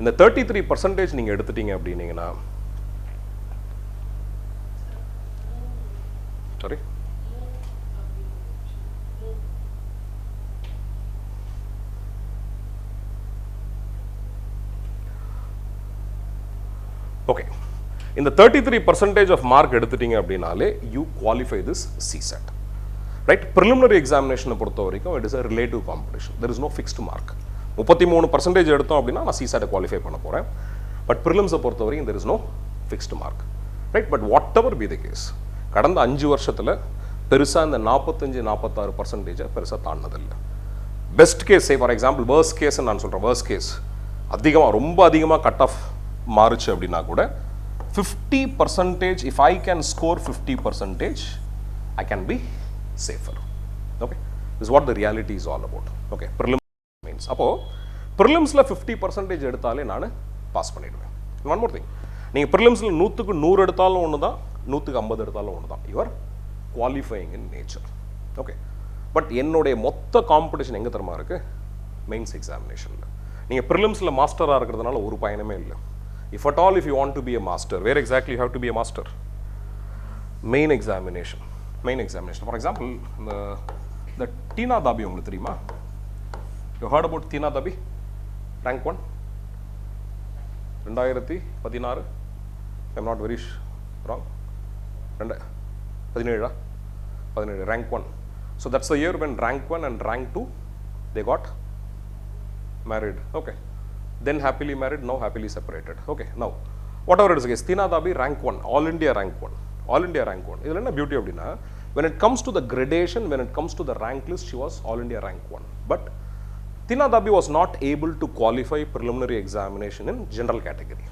A: இந்த 33% நீங்க எடுத்துட்டீங்க அப்படினீங்கன்னா, sorry, okay, இந்த 33% of mark எடுத்துட்டீங்க அப்படினாலே you qualify this CSAT, right? Preliminary examination பொறுத்த வரைக்கும் it is a relative competition. There is no fixed mark. 33% எடுத்தோம் அப்படினா நான் CSAT குவாலிஃபை பண்ண போறேன். பட் prelims பொறுத்த வரைக்கும் there is no fixed mark, right? But whatever be the case, கடந்த 5 வருஷத்துல பெருசா இந்த 45-46% பெருசா தாண்டதில்லை. Best case, say for example worst case நான் சொல்றேன், worst case அதிகமா ரொம்ப அதிகமா கட் ஆஃப் மாறுச்சு அப்படினா கூட 50%, if I can score 50%, I can be safer. Okay, this is what the reality is all about. Okay, prelims means appo prelims la 50% எடுத்தாலே நான் பாஸ் பண்ணிடுவேன். One more thing, நீங்க prelims ல 100க்கு 100 எடுத்தாலும் ஒண்ணுதான், 100க்கு 50 எடுத்தாலும் ஒண்ணுதான். You are qualifying in nature. Okay, but என்னோட மொத்த காம்படிஷன் எங்க தரமா இருக்கு? மெயின்ஸ் எக்ஸாமினேஷன்ல. நீங்க prelims ல மாஸ்டரா இருக்கிறதுனால ஒரு பயனுமே இல்லை. If at all, if you want to be a master, where exactly you have to be a master? Main examination. Main examination. For example, the Tina Dabi உங்களுக்கு தெரியுமா? You heard about Tina Dabi? Rank 1? 2016? I'm not very wrong. 17? 17, rank 1. So that's the year when rank 1 and rank 2, they got married. Okay. Then happily married, now happily separated. Okay, now whatever it is the case, Tina Dabi rank 1, all India rank 1, all India rank 1. Idhula enna beauty appadina, when it comes to the gradation, when it comes to the rank list, she was all India rank 1. But Tina Dabi was not able to qualify preliminary examination in general category.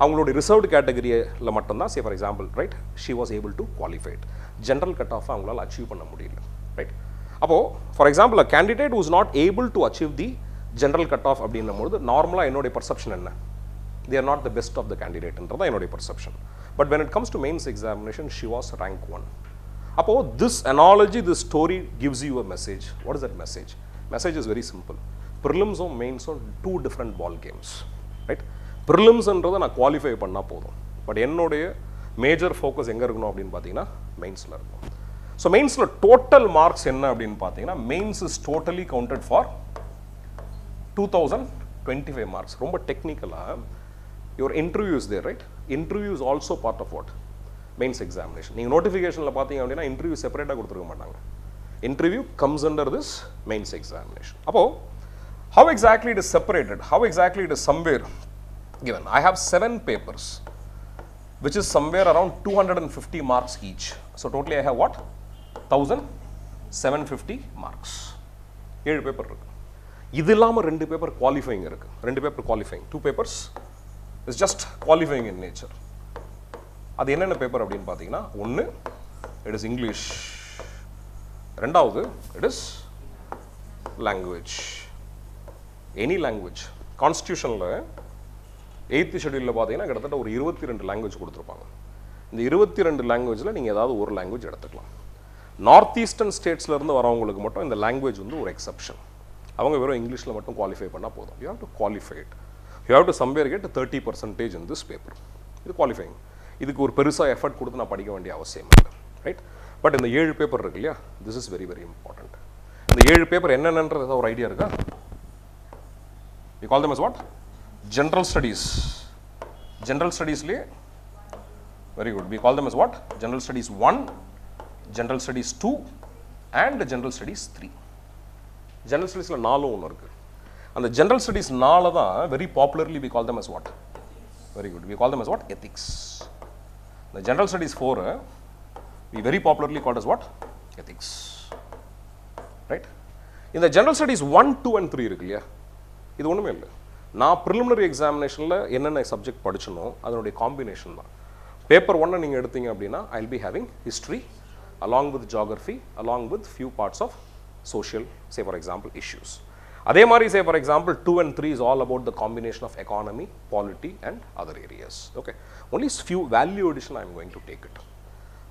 A: அவங்களோட reserved category ல மட்டும் தான், say for example, right, she was able to qualify it. General cut off அவங்களால achieve பண்ண முடியல, right? அப்போ for example, a candidate who is not able to achieve the general cut off அப்படின்னும்போது நார்மலாக என்னுடைய பர்செப்ஷன் என்ன? They are not the best of the candidate என்றதான் என்னுடைய perception. But when it comes to mains examination, she was rank 1. அப்போ this analogy, this story gives you a message. What is that message? Message is very simple. Prelims or mains are 2 different ball games, right? Prelims என்றதை நான் குவாலிஃபை பண்ணால் போதும். பட் என்னுடைய மேஜர் ஃபோக்கஸ் எங்கே இருக்கணும் அப்படின்னு பார்த்தீங்கன்னா மெயின்ஸில் இருக்கும். ஸோ மெயின்ஸில் டோட்டல் மார்க்ஸ் என்ன அப்படின்னு பார்த்தீங்கன்னா, mains is totally counted for 2025 marks. ரொம்ப டெக்னிக்கலாக your interview is there, right? Interview is also part of what? Mains examination. நீங்கள் நோட்டிஃபிகேஷனில் பார்த்தீங்க அப்படின்னா இன்டர்வியூ செப்பரேட்டாக கொடுத்துருக்க மாட்டாங்க. Interview comes under this mains examination. அப்போது how exactly it is separated, how exactly it is somewhere given. I have 7 papers which is somewhere around 250 marks each. So totally I have what? 1750 marks. 7 paper இருக்கு. இது இல்லாமல் 2 பேப்பர் குவாலிஃபைங் இருக்கு. 2 paper qualifying, 2 papers is just qualifying in nature. அது என்னென்ன பேப்பர் அப்படின்னு பார்த்தீங்கன்னா, ஒன்று it is English, ரெண்டாவது it is language, any language. கான்ஸ்டியூஷனில் 8th ஷெட்யூலில் பார்த்தீங்கன்னா கிட்டத்தட்ட ஒரு 22 லாங்குவேஜ் கொடுத்துருப்பாங்க. இந்த 22 லாங்குவேஜில் நீங்கள் ஏதாவது ஒரு லாங்குவேஜ் எடுத்துக்கலாம். நார்த் ஈஸ்டர்ன் ஸ்டேட்ஸ்லேருந்து வரவங்களுக்கு மட்டும் இந்த லாங்குவேஜ் வந்து ஒரு எக்ஸப்ஷன். அவங்க வெறும் இங்கிலீஷில் மட்டும் குவாலிஃபை பண்ணால் போதும். You have to qualify it. You have to somewhere get 30% in this paper. இது குவாலிஃபைங். இதுக்கு ஒரு பெருசாக எஃபர்ட் கொடுத்து நான் படிக்க வேண்டிய அவசியம் இல்லை, ரைட்? பட் இந்த 7 பேப்பர் இருக்கு இல்லையா, this is very very important. இந்த 7 பேப்பர் என்னென்னன்றது ஏதாவது ஒரு ஐடியா இருக்கா? We call them as what? General studies. General studies le very good. We call them as what? General studies 1, general studies 2 and general studies 3. General studies la 4 ஒன்று இருக்கு. அந்த general studies 4 தான் very popularly we call them as what? Very good. We call them as what? Ethics. The general studies 4 we very popularly called as what? Ethics. Right? In the general studies 1, 2 and 3 இருக்கு இல்லையா, இது ஒன்றுமே இல்லை. நான் ப்ரிலிமினரி எக்ஸாமினேஷனில் என்னென்ன சப்ஜெக்ட் படிச்சனோ அதனுடைய காம்பினேஷன் தான். பேப்பர் 1 நீங்கள் எடுத்தீங்க அப்படின்னா I will be having history along with geography along with few parts of social, say for example issues. அதே மாதிரி say for example 2 and 3 is all about the combination of economy, polity and other areas. Okay, only few value addition I am going to take it.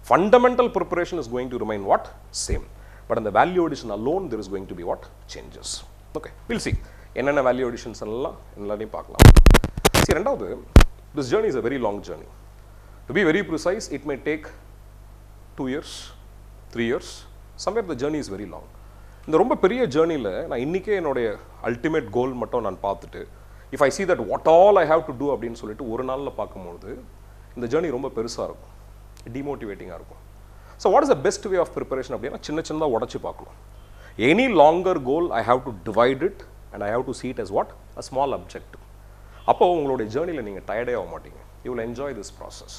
A: Fundamental preparation is going to remain what? Same. But அந்த value addition alone there is going to be what? Changes. Okay, will see என்னென்ன வேல்யூ அடிஷன்ஸ் எல்லாம் எல்லாத்தையும் பார்க்கலாம். சரி, ரெண்டாவது, this journey is a very long journey. To be very precise, it may take 2 years, 3 years, somewhere the journey is very long. இந்த ரொம்ப பெரிய ஜேர்னியில் நான் இன்றைக்கே என்னுடைய அல்டிமேட் கோல் மட்டும் நான் பார்த்துட்டு if I see that what all I have to do அப்படின்னு சொல்லிட்டு ஒரு நாளில் பார்க்கும்போது இந்த ஜேர்னி ரொம்ப பெருசாக இருக்கும், டிமோட்டிவேட்டிங்காக இருக்கும். So what is the best way of preparation அப்படின்னா சின்ன சின்னதாக உடச்சி பார்க்கணும். Any longer goal I have to divide it and I have to see it as what? A small objective. அப்போ உங்களுடைய ஜேர்னியில் நீங்கள் டயர்டே ஆக மாட்டீங்க. You will enjoy this process.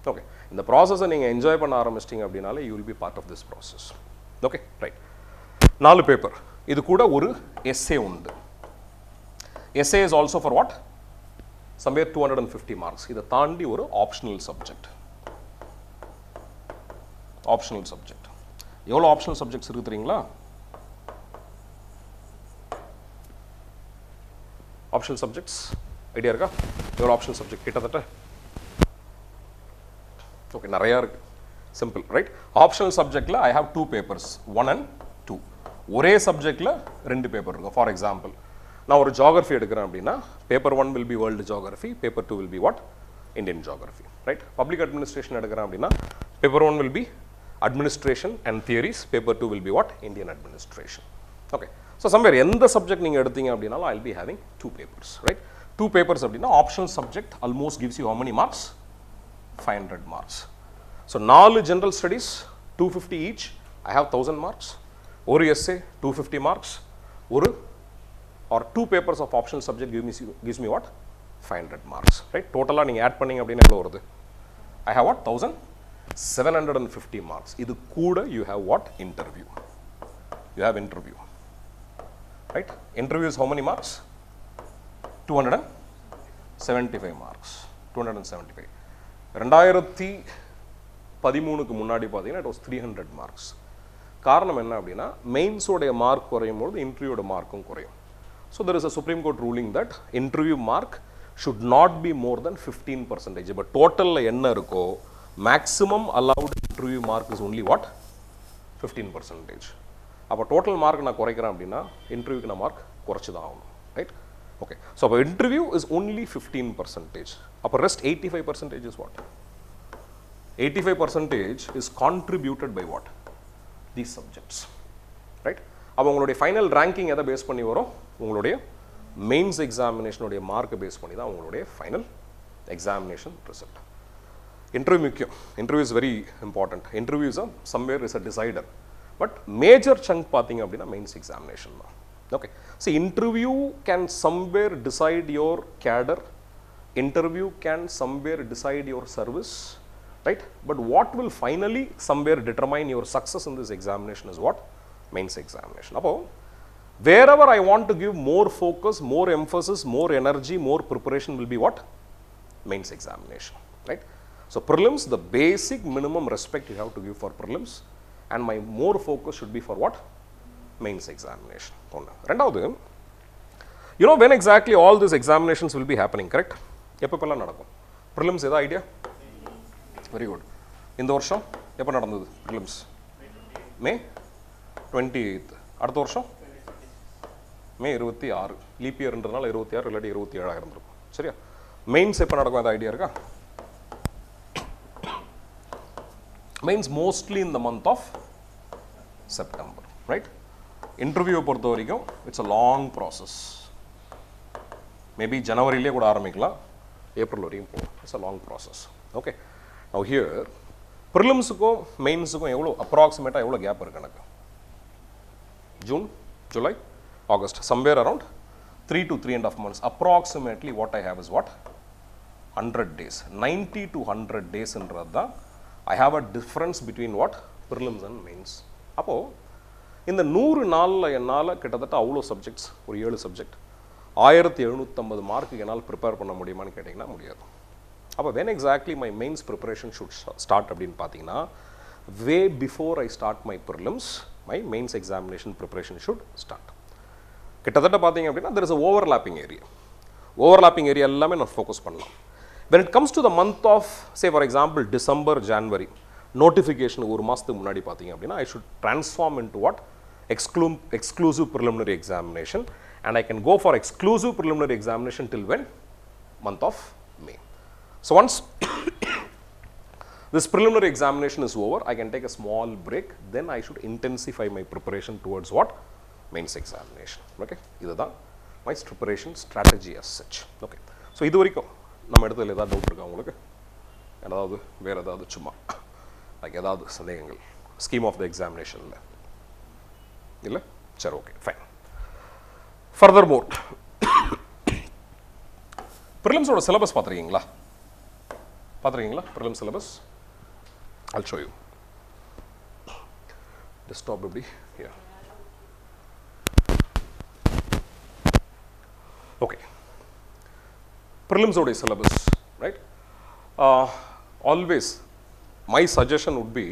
A: Okay, இந்த ப்ராசஸை நீங்கள் என்ஜாய் பண்ண ஆரம்பிச்சிட்டிங்க அப்படின்னாலே you will be part of this process. Okay, right. 4 paper, இது கூட ஒரு எஸ்ஏ உண்டு. Essay is also for what? Somewhere 250 marks. இதை தாண்டி ஒரு ஆப்ஷனல் சப்ஜெக்ட். ஆப்ஷனல் சப்ஜெக்ட் எவ்வளோ ஆப்ஷனல் சப்ஜெக்ட்ஸ் இருக்கு தெரியுங்களா? ஆப்ஷனல் சப்ஜெக்ட்ஸ் ஐடியா இருக்கா? எவ்வளோ ஆப்ஷனல் சப்ஜெக்ட்? கிட்டத்தட்ட ஓகே, நிறையா இருக்கு. Simple, right? ஆப்ஷனல் சப்ஜெக்டில் ஐ ஹாவ் 2 papers, 1 and 2. ஒரே சப்ஜெக்டில் 2 பேப்பர் இருக்கும். ஃபார் எக்ஸாம்பிள், நான் ஒரு ஜியோகிரஃபி எடுக்கிறேன் அப்படின்னா paper 1 will be world geography, paper 2 will be what? Indian geography, right? Public administration எடுக்கிறேன் அப்படின்னா paper 1 will be administration and theories, paper 2 will be what? Indian administration. Okay, so somewhere எந்த சப்ஜெக்ட் நீங்கள் எடுத்தீங்க அப்படின்னாலும் ஐ will be having 2 papers, right? 2 papers அப்படின்னா optional subject almost gives you how many marks? 500 marks. So 4 general studies 250 each, I have 1000 marks. ஒரு எஸ்ஏ 250 marks. ஒரு or 2 papers of optional subject gives me what? 500 marks, ரைட்? டோட்டலாக நீங்கள் ஆட் பண்ணீங்க அப்படின்னா எவ்வளோ வருது? I have what? 1750 marks. இது கூட you have what? Interview. You have interview, right? Interview is how many marks? 275 marks. 275. 2013க்கு முன்னாடி பார்த்தீங்கன்னா it was 300 marks. காரணம் என்ன அப்படின்னா மெயின்ஸோடைய மார்க் குறையும் போது இன்டர்வியூட மார்க்கும் குறையும். So there is a Supreme Court ruling that interview mark should not be more than 15%. But டோட்டலில் என்ன இருக்கோ maximum allowed interview mark is only what? 15%. அப்போ டோட்டல் மார்க் நான் குறைக்கிறேன் அப்படின்னா இன்டர்வியூக்கு நான் மார்க் குறைச்சி தான் ஆகணும், ரைட்? ஓகே, ஸோ அப்போ இன்டர்வியூ இஸ் ஒன்லி 15%. அப்போ rest 85% is what? 85% is contributed by what? These subjects, right? அப்போ உங்களுடைய ஃபைனல் ரேங்கிங் எதை பேஸ் பண்ணி வரும்? உங்களுடைய மெயின்ஸ் எக்ஸாமினேஷனுடைய மார்க்கை பேஸ் பண்ணி தான் உங்களுடைய ஃபைனல் எக்ஸாமினேஷன் ரிசல்ட். interview முக்கியம். Interview is very important. Interview is somewhere is a decider. But major chunk பார்த்தீங்க அப்படின்னா mains examination தான். Okay. See, interview can somewhere decide your cadre. Interview can somewhere decide your service. Right? But what will finally somewhere determine your success in this examination is what? Mains examination. அப்போ wherever I want to give more focus, more emphasis, more energy, more preparation will be what? Mains examination, right? So prelims, the basic minimum respect you have to give for prelims, and my more focus should be for what? Mains examination. Rendavathu, you know when exactly all these examinations will be happening, correct? Eppopella nadakum? Prelims edha idea? Very good. Indha varsham eppa nadandhathu prelims? May 28th. அடுத்த வருஷம் மே 26. லீப் இயர்ன்றதுனால 26 இல்லாட்டி 27 இருந்திருக்கும். சரியா? மெயின்ஸ் எப்போ நடக்கும் அந்த ஐடியா இருக்கா? Mains mostly in the month of September, right? இன்டர்வியூவை பொறுத்த வரைக்கும் it's a long process. Maybe ஜனவரியிலே கூட ஆரம்பிக்கலாம், ஏப்ரல் வரைக்கும் போகும். It's a long process. Okay, now here ப்ரிலிம்ஸுக்கும் மெயின்ஸுக்கும் எவ்வளோ அப்ராக்சிமேட்டாக எவ்வளோ கேப் இருக்குது எனக்கு? June, July, August, somewhere around 3 to 3.5 months. Approximately what I have is what? 100 days. 90 to 100 days in Radha. I have a difference between what? Prelims and mains. அப்போ இந்த 100 நாளில் என்னால் கிட்டத்தட்ட அவ்வளோ சப்ஜெக்ட்ஸ், ஒரு 7 சப்ஜெக்ட் 1750 மார்க்கு என்னால் ப்ரிப்பேர் பண்ண முடியுமான்னு கேட்டிங்கன்னா முடியாது. அப்போ when exactly my mains preparation should start அப்படின்னு பார்த்தீங்கன்னா, way before I start my prelims, my mains examination preparation should start. கிட்டத்தட்ட பார்த்தீங்க அப்படின்னா there is a overlapping area. Overlapping area எல்லாமே நான் ஃபோக்கஸ் பண்ணலாம். When it comes to the month of, say for example, December, January, notification ஒரு மாதத்துக்கு முன்னாடி பார்த்தீங்க அப்படின்னா I should transform into what? Exclusive preliminary examination, and I can go for exclusive preliminary examination till when? Month of May. So once this preliminary examination is over, I can take a small break, then I should intensify my preparation towards what? Mains examination. Okay, இதுதான் my preparation strategy as such. Okay, so இது வரைக்கும் நம்ம இடத்துல ஏதாவது டவுட் இருக்கா உங்களுக்கு? ஏதாவது வேற ஏதாவது சும்மா லைக் ஏதாவது சந்தேகங்கள் ஸ்கீம் ஆஃப் த எக்ஸாமினேஷனில் இல்லை? சரி, ஓகே, ஃபைன். ஃபர்தர் மோர் ப்ரிலிம்ஸோட சிலபஸ் பார்த்துருக்கீங்களா? Prelim syllabus I'll show you. Desktop எப்படி? Yeah. Okay. Prelims oda syllabus, right? Always my suggestion would be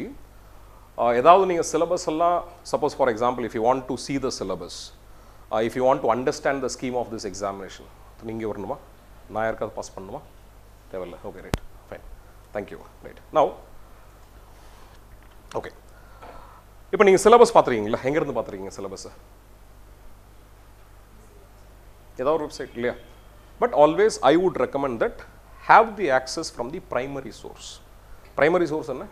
A: ஏதாவது நீங்கள் சிலபஸ் எல்லாம் suppose for example if you want to see the syllabus, if you want to understand the scheme of this examination, நீங்கள் வரணுமா? நான் யாருக்காவது பாஸ் பண்ணணுமா? தேவையில்லை. Okay, right, fine, thank you. Right, now okay, இப்போ நீங்கள் சிலபஸ் பார்த்துருக்கீங்களா? எங்கேருந்து பார்த்துருக்கீங்க சிலபஸை? ஏதாவது ஒரு வெப்சைட் இல்லையா? But always I would recommend that have the access from the primary source. Primary source என்ன?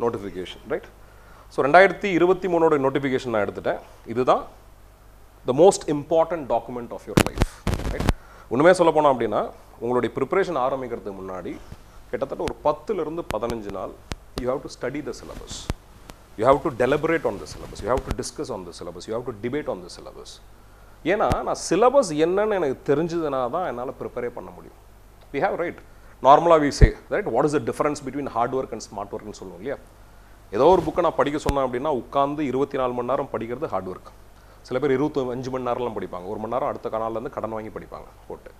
A: Notification, right? ஸோ 2023 நோட்டிஃபிகேஷன் நான் எடுத்துட்டேன். இதுதான் the most important document of your life, right? ஒன்றுமே சொல்ல போனோம் அப்படின்னா உங்களுடைய ப்ரிப்பரேஷன் ஆரம்பிக்கிறதுக்கு முன்னாடி கிட்டத்தட்ட ஒரு 10 to 15 நாள் you have to study the syllabus, you have to deliberate on the syllabus, you have to discuss on the syllabus, you have to debate on the syllabus. ஏன்னா நான் சிலபஸ் என்னன்னு எனக்கு தெரிஞ்சதுனா தான் என்னால் ப்ரிப்பரே பண்ண முடியும். we have, right? நார்மலாக we say, right, what is the difference between hard work and smart work ன்னு சொல்லுவோம் இல்லையா? ஏதோ ஒரு புக்கை நான் படிக்க சொன்னேன் அப்படின்னா உட்காந்து 24 மணி நேரம் படிக்கிறது ஹார்ட் ஒர்க். சில பேர் 25 மணி நேரம்லாம் படிப்பாங்க, 1 மணி நேரம் அடுத்த கனாலேருந்து கடன் வாங்கி படிப்பாங்க போட்டு.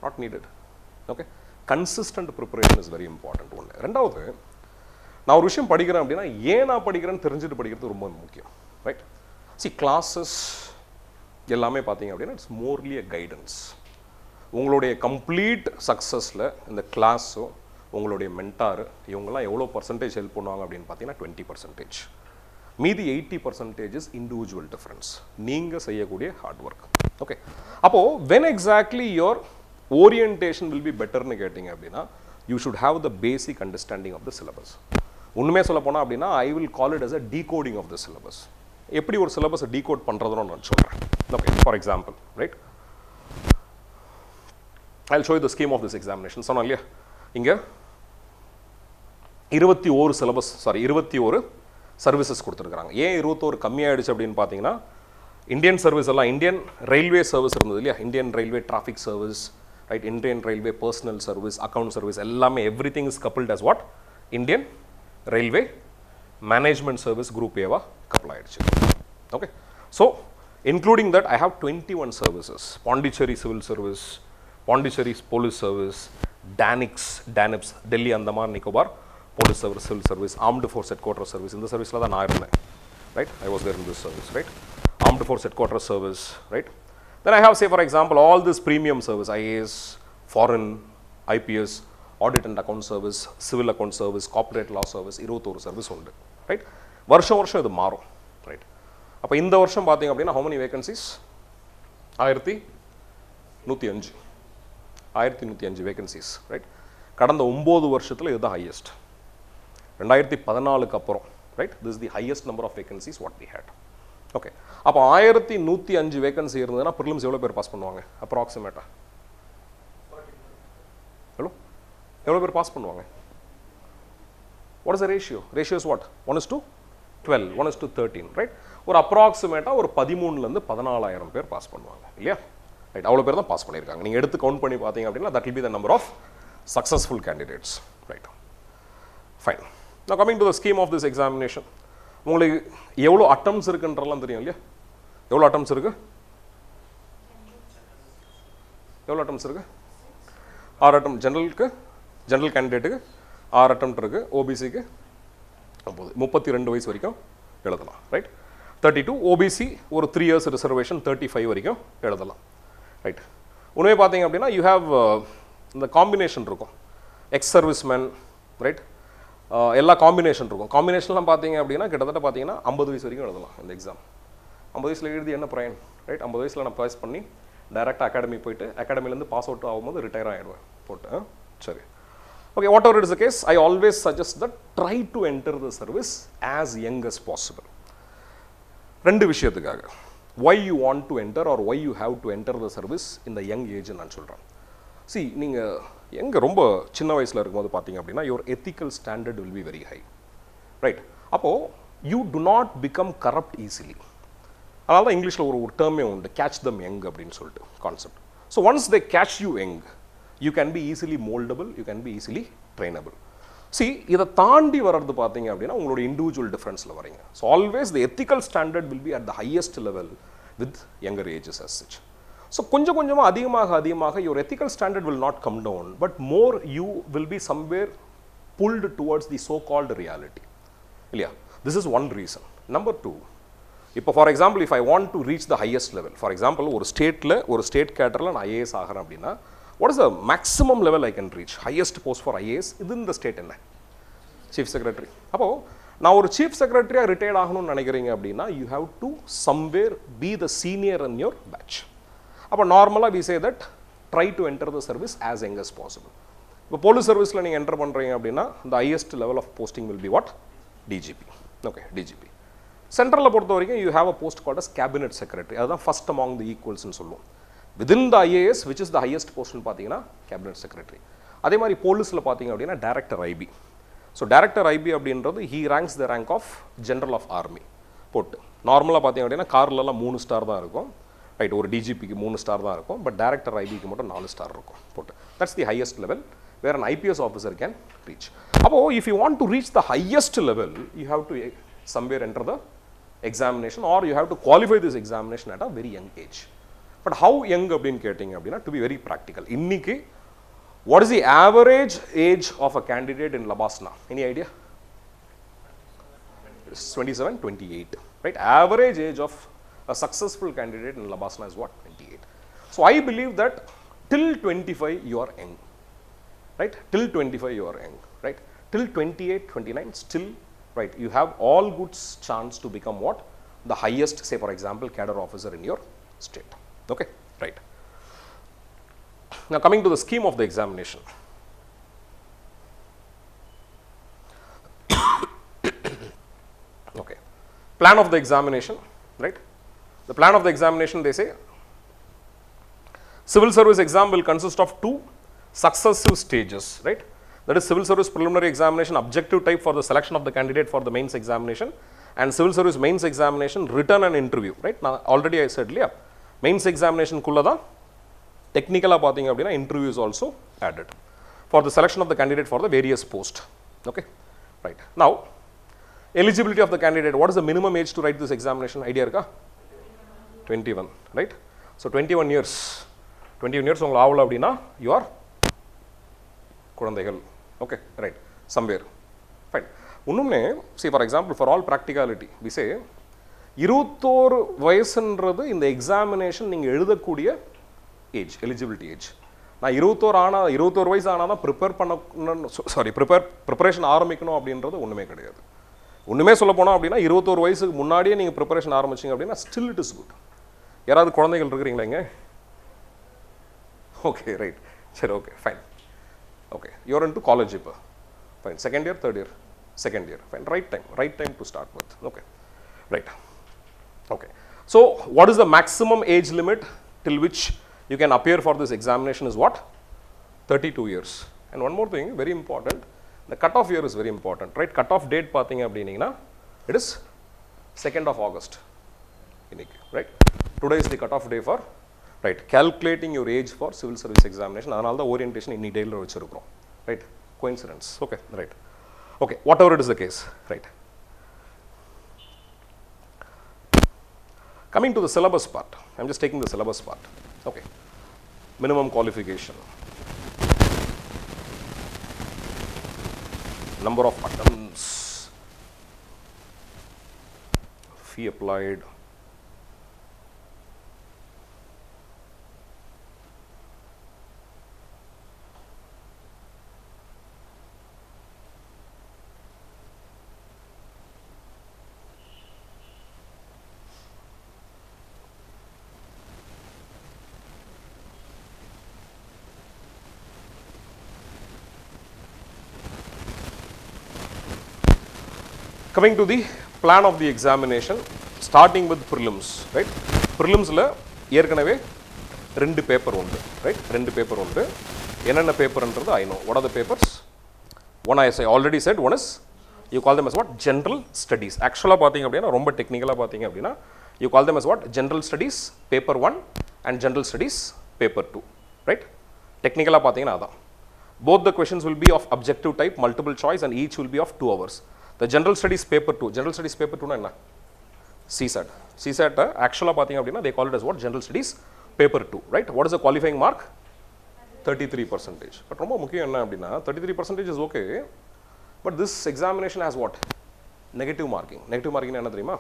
A: Not needed. Okay, consistent preparation is very important. ஒன்று. ரெண்டாவது, நான் ஒரு விஷயம் படிக்கிறேன் அப்படின்னா ஏன் நான் படிக்கிறேன்னு தெரிஞ்சுட்டு படிக்கிறது ரொம்ப முக்கியம், ரைட்? சி கிளாஸஸ் எல்லாமே பார்த்தீங்க அப்படின்னா இட்ஸ் மோர்லி அ கைடன்ஸ். உங்களுடைய கம்ப்ளீட் சக்ஸஸில் இந்த கிளாஸோ உங்களுடைய மென்டாரு இவங்கெல்லாம் எவ்வளோ பர்சன்டேஜ் ஹெல்ப் பண்ணுவாங்க அப்படின்னு பார்த்தீங்கன்னா 20%. மீதி 80% இஸ் இண்டிவிஜுவல் டிஃப்ரென்ஸ், நீங்கள் செய்யக்கூடிய ஹார்ட் ஒர்க். ஓகே, அப்போது when exactly your orientation will be பெட்டர்னு கேட்டிங்க அப்படின்னா you should have the basic understanding of the syllabus. உண்மையே சொல்ல போனால் அப்படின்னா I will call it as a decoding of the syllabus. எப்படி ஒரு சிலபஸை டீகோட் பண்ணுறதுன்னு நான் சொல்கிறேன். Okay, for example, right, I will show you the scheme of this examination. சொன்னோம் இல்லையா, இங்கே 21 சிலபஸ் சாரி 21 சர்வீசஸ் கொடுத்துருக்காங்க. ஏன் 21 கம்மியாயிடுச்சு அப்படின்னு பார்த்தீங்கன்னா, இந்தியன் சர்வீஸ் எல்லாம் இந்தியன் ரயில்வே சர்வீஸ் இருந்தது இல்லையா, Indian railway traffic service, right, Indian railway personnel service, account service எல்லாமே everything is coupled as what, Indian railway management service group ஏவா கப்பல் ஆயிடுச்சு. Okay, so including that I have 21 services. Pondicherry civil service, Pondicherry police service, DANIPS Delhi Andaman Nicobar police service, civil service, armed force head quarter service, இந்த சர்வீஸில் தான் நான் இருந்தேன், right, I was there in this service, right, armed force head quarter service, right. Then I have say for example all this premium service, IAS, foreign, IPS, audit and account service, civil account service, corporate law service, 21 service உண்டு, ரைட். வருஷம் இது மாறும், ரைட். அப்போ இந்த வருஷம் பார்த்தீங்க அப்படின்னா how many vacancies? 1105 vacancies, right. கடந்த 9 வருஷத்தில் இதுதான் ஹையஸ்ட். 2014க்கு அப்புறம், right, this is the highest number of vacancies what we had. Okay, அப்போ 1105 வேகன்சி இருந்ததுன்னா ப்ரிலிம்ஸ் எவ்வளோ பேர் பாஸ் பண்ணுவாங்க அப்ராக்சிமேட்டாக? எவ்வளோ பேர் பாஸ் பண்ணுவாங்க? What is the ratio? Ratio is what? 1:12, 1:13, right. ஒரு அப்ராக்சிமேட்டாக ஒரு 13,000 to 14,000 பேர் பாஸ் பண்ணுவாங்க இல்லையா, ரைட். அவ்வளோ பேர் தான் பாஸ் பண்ணியிருக்காங்க. நீங்கள் எடுத்து கவுண்ட் பண்ணி பார்த்தீங்க அப்படின்னா that will be the number of successful candidates, right. Fine. நான் coming to the scheme of this examination. உங்களுக்கு எவ்வளோ அட்டம்ஸ் இருக்குன்றலாம் தெரியும் இல்லையா? எவ்வளோ அட்டம்ஸ் இருக்கு? எவ்வளோ அட்டம்ஸ் இருக்கு? 6 அட்டம். ஜெனரலுக்கு, ஜெனரல் கேண்டிடேட்டுக்கு 6 அட்டம் இருக்கு. ஓபிசிக்கு 32 வயசு வரைக்கும் எழுதலாம், ரைட். 32 ஓபிசி ஒரு 3 years ரிசர்வேஷன் 35 வரைக்கும் எழுதலாம், ரைட். உண்மையை பார்த்தீங்க அப்படின்னா யூ ஹேவ் இந்த காம்பினேஷன் இருக்கும், எக்ஸ் சர்வீஸ்மேன், ரைட், எல்லா காம்பினேஷன் இருக்கும். காம்பினேஷன்லாம் பார்த்தீங்க அப்படின்னா கிட்டத்தட்ட பார்த்தீங்கன்னா 50 வயசு வரைக்கும் எழுதலாம் இந்த எக்ஸாம். 50 வயசில் எழுதி என்ன பயன், ரைட். 50 வயசில் நான் பாஸ் பண்ணி டைரெக்டாக அகாடமி போயிட்டு அகாடமிலேருந்து பாஸ் அவுட் ஆகும்போது ரிட்டையர் ஆகிடுவேன் போட்டு. சரி, okay, whatever it is the case, I always suggest that try to enter the service as young as possible. ரெண்டு விஷயத்துக்காக, why you want to enter or why you have to enter the service in the young age நான் சொல்கிறேன். see, நீங்கள் எங்கே ரொம்ப சின்ன வயசில் இருக்கும்போது பார்த்தீங்க அப்படின்னா your ethical standard will be very high, right. அப்போது you do not become corrupt easily. அதனால தான் இங்கிலீஷில் ஒரு டேர்மே உண்டு, catch them young அப்படின்னு சொல்லிட்டு concept. so once they catch you young, you can be easily moldable, you can be easily trainable. see, இதை தாண்டி வர்றது பார்த்தீங்க அப்படின்னா உங்களோட இண்டிவிஜுவல் டிஃப்ரென்ஸில் வரீங்க. So always the ethical standard will be at the highest level with younger ages as such. So கொஞ்சம் கொஞ்சமாக அதிகமாக your ethical standard will not come down, but more you will be somewhere pulled towards the so called reality இல்லையா. this is one reason. number 2, இப்போ for example if I want to reach the highest level, for example ஒரு ஸ்டேட்டில் ஒரு ஸ்டேட் கேட்டரில் நான் ஐஏஎஸ் ஆகிறேன் அப்படின்னா what is the maximum level I can reach? highest post for IAS within the state என்ன? Chief Secretary. அப்போ நான் ஒரு Chief Secretary ரிட்டையர்ட் ஆகணும்னு நினைக்கிறீங்க அப்படின்னா you have to somewhere be the senior in your batch. அப்போ நார்மலாக we say that try to enter the service as young as possible. இப்போ போலீஸ் சர்வீஸில் நீங்கள் என்டர் பண்ணுறீங்க அப்படின்னா the highest level of posting will be what? DGP. okay, DGP. சென்ட்ரலில் பொறுத்த வரைக்கும் you have a post called as cabinet secretary. அதுதான் first among the equals ன்னு சொல்லுவோம். within the IAS, which is the highest post பார்த்தீங்கன்னா கேபினட் செக்ரட்டரி. அதே மாதிரி போலீஸில் பார்த்தீங்க அப்படின்னா director IB. So director IB அப்படின்றது he ranks the rank of general of army போட்டு. நார்மலாக பார்த்தீங்க அப்படின்னா கார்லலாம் 3 ஸ்டார் தான் இருக்கும், ரைட். ஒரு டிஜிபிக்கு 3 ஸ்டார் தான் இருக்கும், பட் டைரக்டர் ஐபிக்கு மட்டும் 4 ஸ்டார் இருக்கும் போட்டு. That's the highest level where an IPS officer can reach. அப்போது if you want to reach the highest level you have to somewhere enter the examination or you have to qualify this examination at a very young age. But how young அப்படின்னு கேட்டிங்க அப்படின்னா to be very practical, இன்னைக்கு what is the average age of a candidate in Labasna? Any idea? 27, 28, right? Average age of a successful candidate in Labasna is what? 28. So I believe that till 25 you are young, right? Till 25 you are young, right? Till 28, 29 still, right? You have all good chance to become what? The highest, say for example, cadre officer in your state. Okay, right. Now coming to the scheme of the examination. Okay, plan of the examination, right? The plan of the examination, they say civil service exam will consist of 2 successive stages, right? That is civil service preliminary examination objective type for the selection of the candidate for the mains examination, and civil service mains examination written and interview, right? Now already I said இல்லையா mains examination குள்ள தான் technically பார்த்தீங்க அப்படின்னா interview is also added for the selection of the candidate for the various post. Okay, right. Now eligibility of the candidate, what is the minimum age to write this examination? Idea இருக்கா? 21, right? So 21 years உங்களுக்கு ஆவல அப்படின்னா you are குழந்தைகள். Okay, right, somewhere, fine. இன்னுமே see for example for all practicality we say 21 வயசுன்றது இந்த எக்ஸாமினேஷன் நீங்கள் எழுதக்கூடிய ஏஜ், எலிஜிபிலிட்டி ஏஜ். நான் 21 வயசு ஆனால் தான் ப்ரிப்பரேஷன் ஆரம்பிக்கணும் அப்படின்றது ஒன்றுமே கிடையாது. ஒன்றுமே சொல்ல போனோம் அப்படின்னா 21 வயசுக்கு முன்னாடியே நீங்கள் ப்ரிப்பரேஷன் ஆரம்பிச்சிங்க அப்படின்னா ஸ்டில் இட் இஸ் குட். யாராவது குழந்தைகள் இருக்கிறீங்களா இங்கே? ஓகே, ரைட், சரி, okay, fine. Okay, you are into college இப்போ, fine, second year, third year, second year, fine, right time to start with. Okay, right. Okay, so what is the maximum age limit till which you can appear for this examination is what? 32 years. And one more thing, very important, the cutoff year is very important, right? Cutoff date பார்த்தீங்க அப்படின்னீங்கன்னா it is 2nd of August இன்னைக்கு, right? Today is the cutoff day for, right, calculating your age for civil service examination. அதனால தான் orientation இன்னி டேல வச்சிருக்கோம், right? Coincidence. Okay, right. Okay, whatever it is the case, right. Coming to the syllabus part, I'm just taking the syllabus part. Okay, minimum qualification, number of attempts, fee applied, coming to the plan of the examination, starting with prelims, right? Prelims-ல ஏற்கனவே ரெண்டு பேப்பர் உண்டு, right? ரெண்டு பேப்பர் உண்டு. என்னென்ன பேப்பர்ன்றது I know. What are the papers? One I already said, one is you call them as what? General studies. Actually பார்த்தீங்க அப்படின்னா ரொம்ப டெக்னிக்கலாக பார்த்தீங்க அப்படின்னா you call them as what? General studies paper 1 and general studies paper 2, right? Technically பார்த்தீங்கன்னா அதான். Both the questions will be of objective type, multiple choice, and each will be of 2 hours. The general studies paper 2, general studies paper 2 என்ன? CSAT. CSAT actually பார்த்தீங்க அப்படின்னா they call it as what? General studies paper 2, right? What is the qualifying mark? 33%. But ரொம்ப முக்கியம் என்ன அப்படின்னா 33% is okay, but this examination has what? Negative marking. Negative marking என்ன தெரியுமா?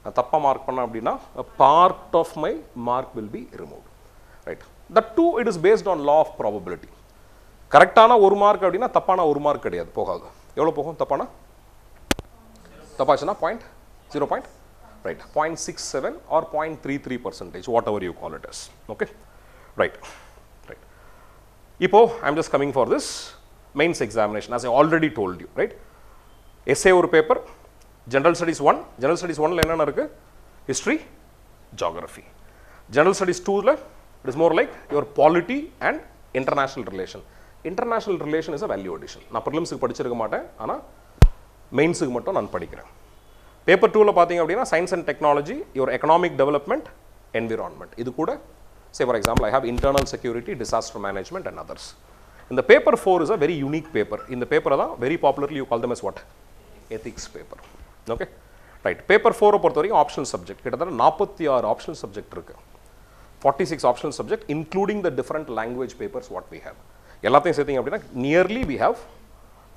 A: நான் தப்பா மார்க் பண்ண அப்படின்னா a part of my mark will be removed, right? That too it is based on law of probability. கரெக்டான ஒரு மார்க் அப்படின்னா தப்பான ஒரு மார்க் கிடையாது, போகாது. எவ்வளோ போகும் தப்பானா? தப்பாச்சுன்னா 0. Right, 0.67 or 0.33%, whatever you call it as. Okay, right. இப்போ I'm just coming for this mains examination, as I already told you, right? essay ஒரு paper, general studies 1, general studies 1ல என்னென்ன இருக்கு? History, geography. General studies 2ல it is more like your polity and international relation. International relation is a value addition. நான் prelims-க்கு படிச்சிருக்க மாட்டேன், ஆனால் மெயின்ஸுக்கு மட்டும் நான் படிக்கிறேன். பேப்பர் 2ல பார்த்தீங்க அப்படின்னா science and technology, your economic development, environment. இது கூட say for example I have internal security, disaster management and others. இந்த paper 4 is a very unique paper. இந்த பேப்பரை தான் very popularly you call them as what? Ethics paper. Okay, right. Paper 4 பொறுத்த வரைக்கும் ஆப்ஷனல் சப்ஜெக்ட் கிட்டத்தட்ட 46 ஆப்ஷனல் சப்ஜெக்ட் இருக்கு. 46 optional subject including the different language papers what we have. எல்லாத்தையும் சேர்த்தீங்க அப்படின்னா nearly we have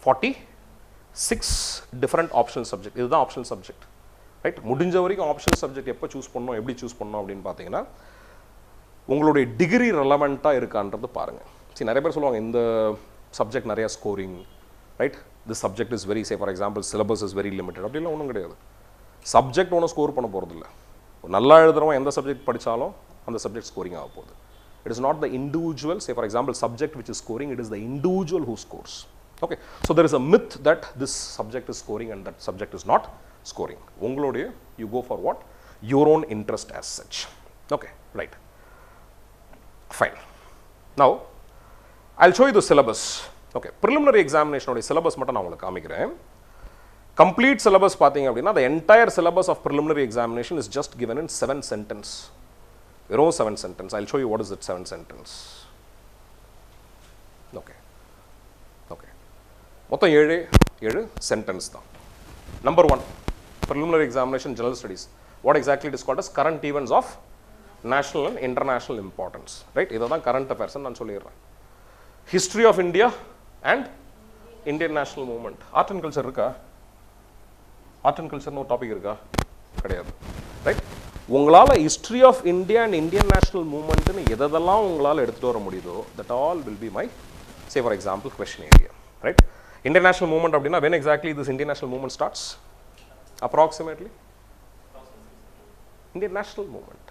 A: 46 different optional subject. இதுதான் ஆப்ஷனல் சப்ஜெக்ட், ரைட்? முடிஞ்ச வரைக்கும் ஆப்ஷனல் சப்ஜெக்ட் எப்போ சூஸ் பண்ணணும், எப்படி சூஸ் பண்ணணும் அப்படின்னு பார்த்தீங்கன்னா உங்களுடைய டிகிரி ரெலவெண்ட்டாக இருக்கான்றது பாருங்கள். சரி, நிறைய பேர் சொல்லுவாங்க இந்த சப்ஜெக்ட் நிறையா scoring, right? This subject is very, say for example syllabus is very limited, அப்படிலாம் ஒன்றும் கிடையாது. சப்ஜெக்ட் ஒன்றும் ஸ்கோர் பண்ண போகிறதில்ல. நல்லா எழுதுறவன் எந்த சப்ஜெக்ட் படித்தாலும் அந்த சப்ஜெக்ட் ஸ்கோரிங் ஆக போகுது. It is not the individual, say for example subject which is scoring, it is the individual who scores. Okay, so there is a myth that this subject is scoring and that subject is not scoring. உங்களுடைய you go for what? Your own interest as such. Okay, right. Fine. Now I'll show you the syllabus. Okay, preliminary எக்ஸாமினேஷனோட சிலபஸ் மட்டும் நான் உங்களுக்கு காமிக்கிறேன். Complete syllabus பார்த்தீங்க அப்படின்னா the entire syllabus of preliminary examination is just given in 7 sentence. வெறும் 7 sentence. I'll show you what is that 7 sentence. Okay. Okay. மொத்தம் 7 sentence தான். Number 1, preliminary examination general studies. What exactly it is called as current events of national and international importance. Right? இதுதான் current affairs நான் சொல்லிடுறேன். History of India and Indian national movement. Art and culture இருக்கா? ஆர்ட் அண்ட் கல்ச்சர்னு ஒரு டாபிக் இருக்கா? கிடையாது. ரைட்? உங்களால் history of India and Indian national மூவ்மெண்ட்னு எதெல்லாம் உங்களால் எடுத்துகிட்டு வர முடியுதோ that all will be my say for example question area. Right? Indian national movement அப்படின்னா when exactly this Indian national movement starts? Approximately? Indian national movement.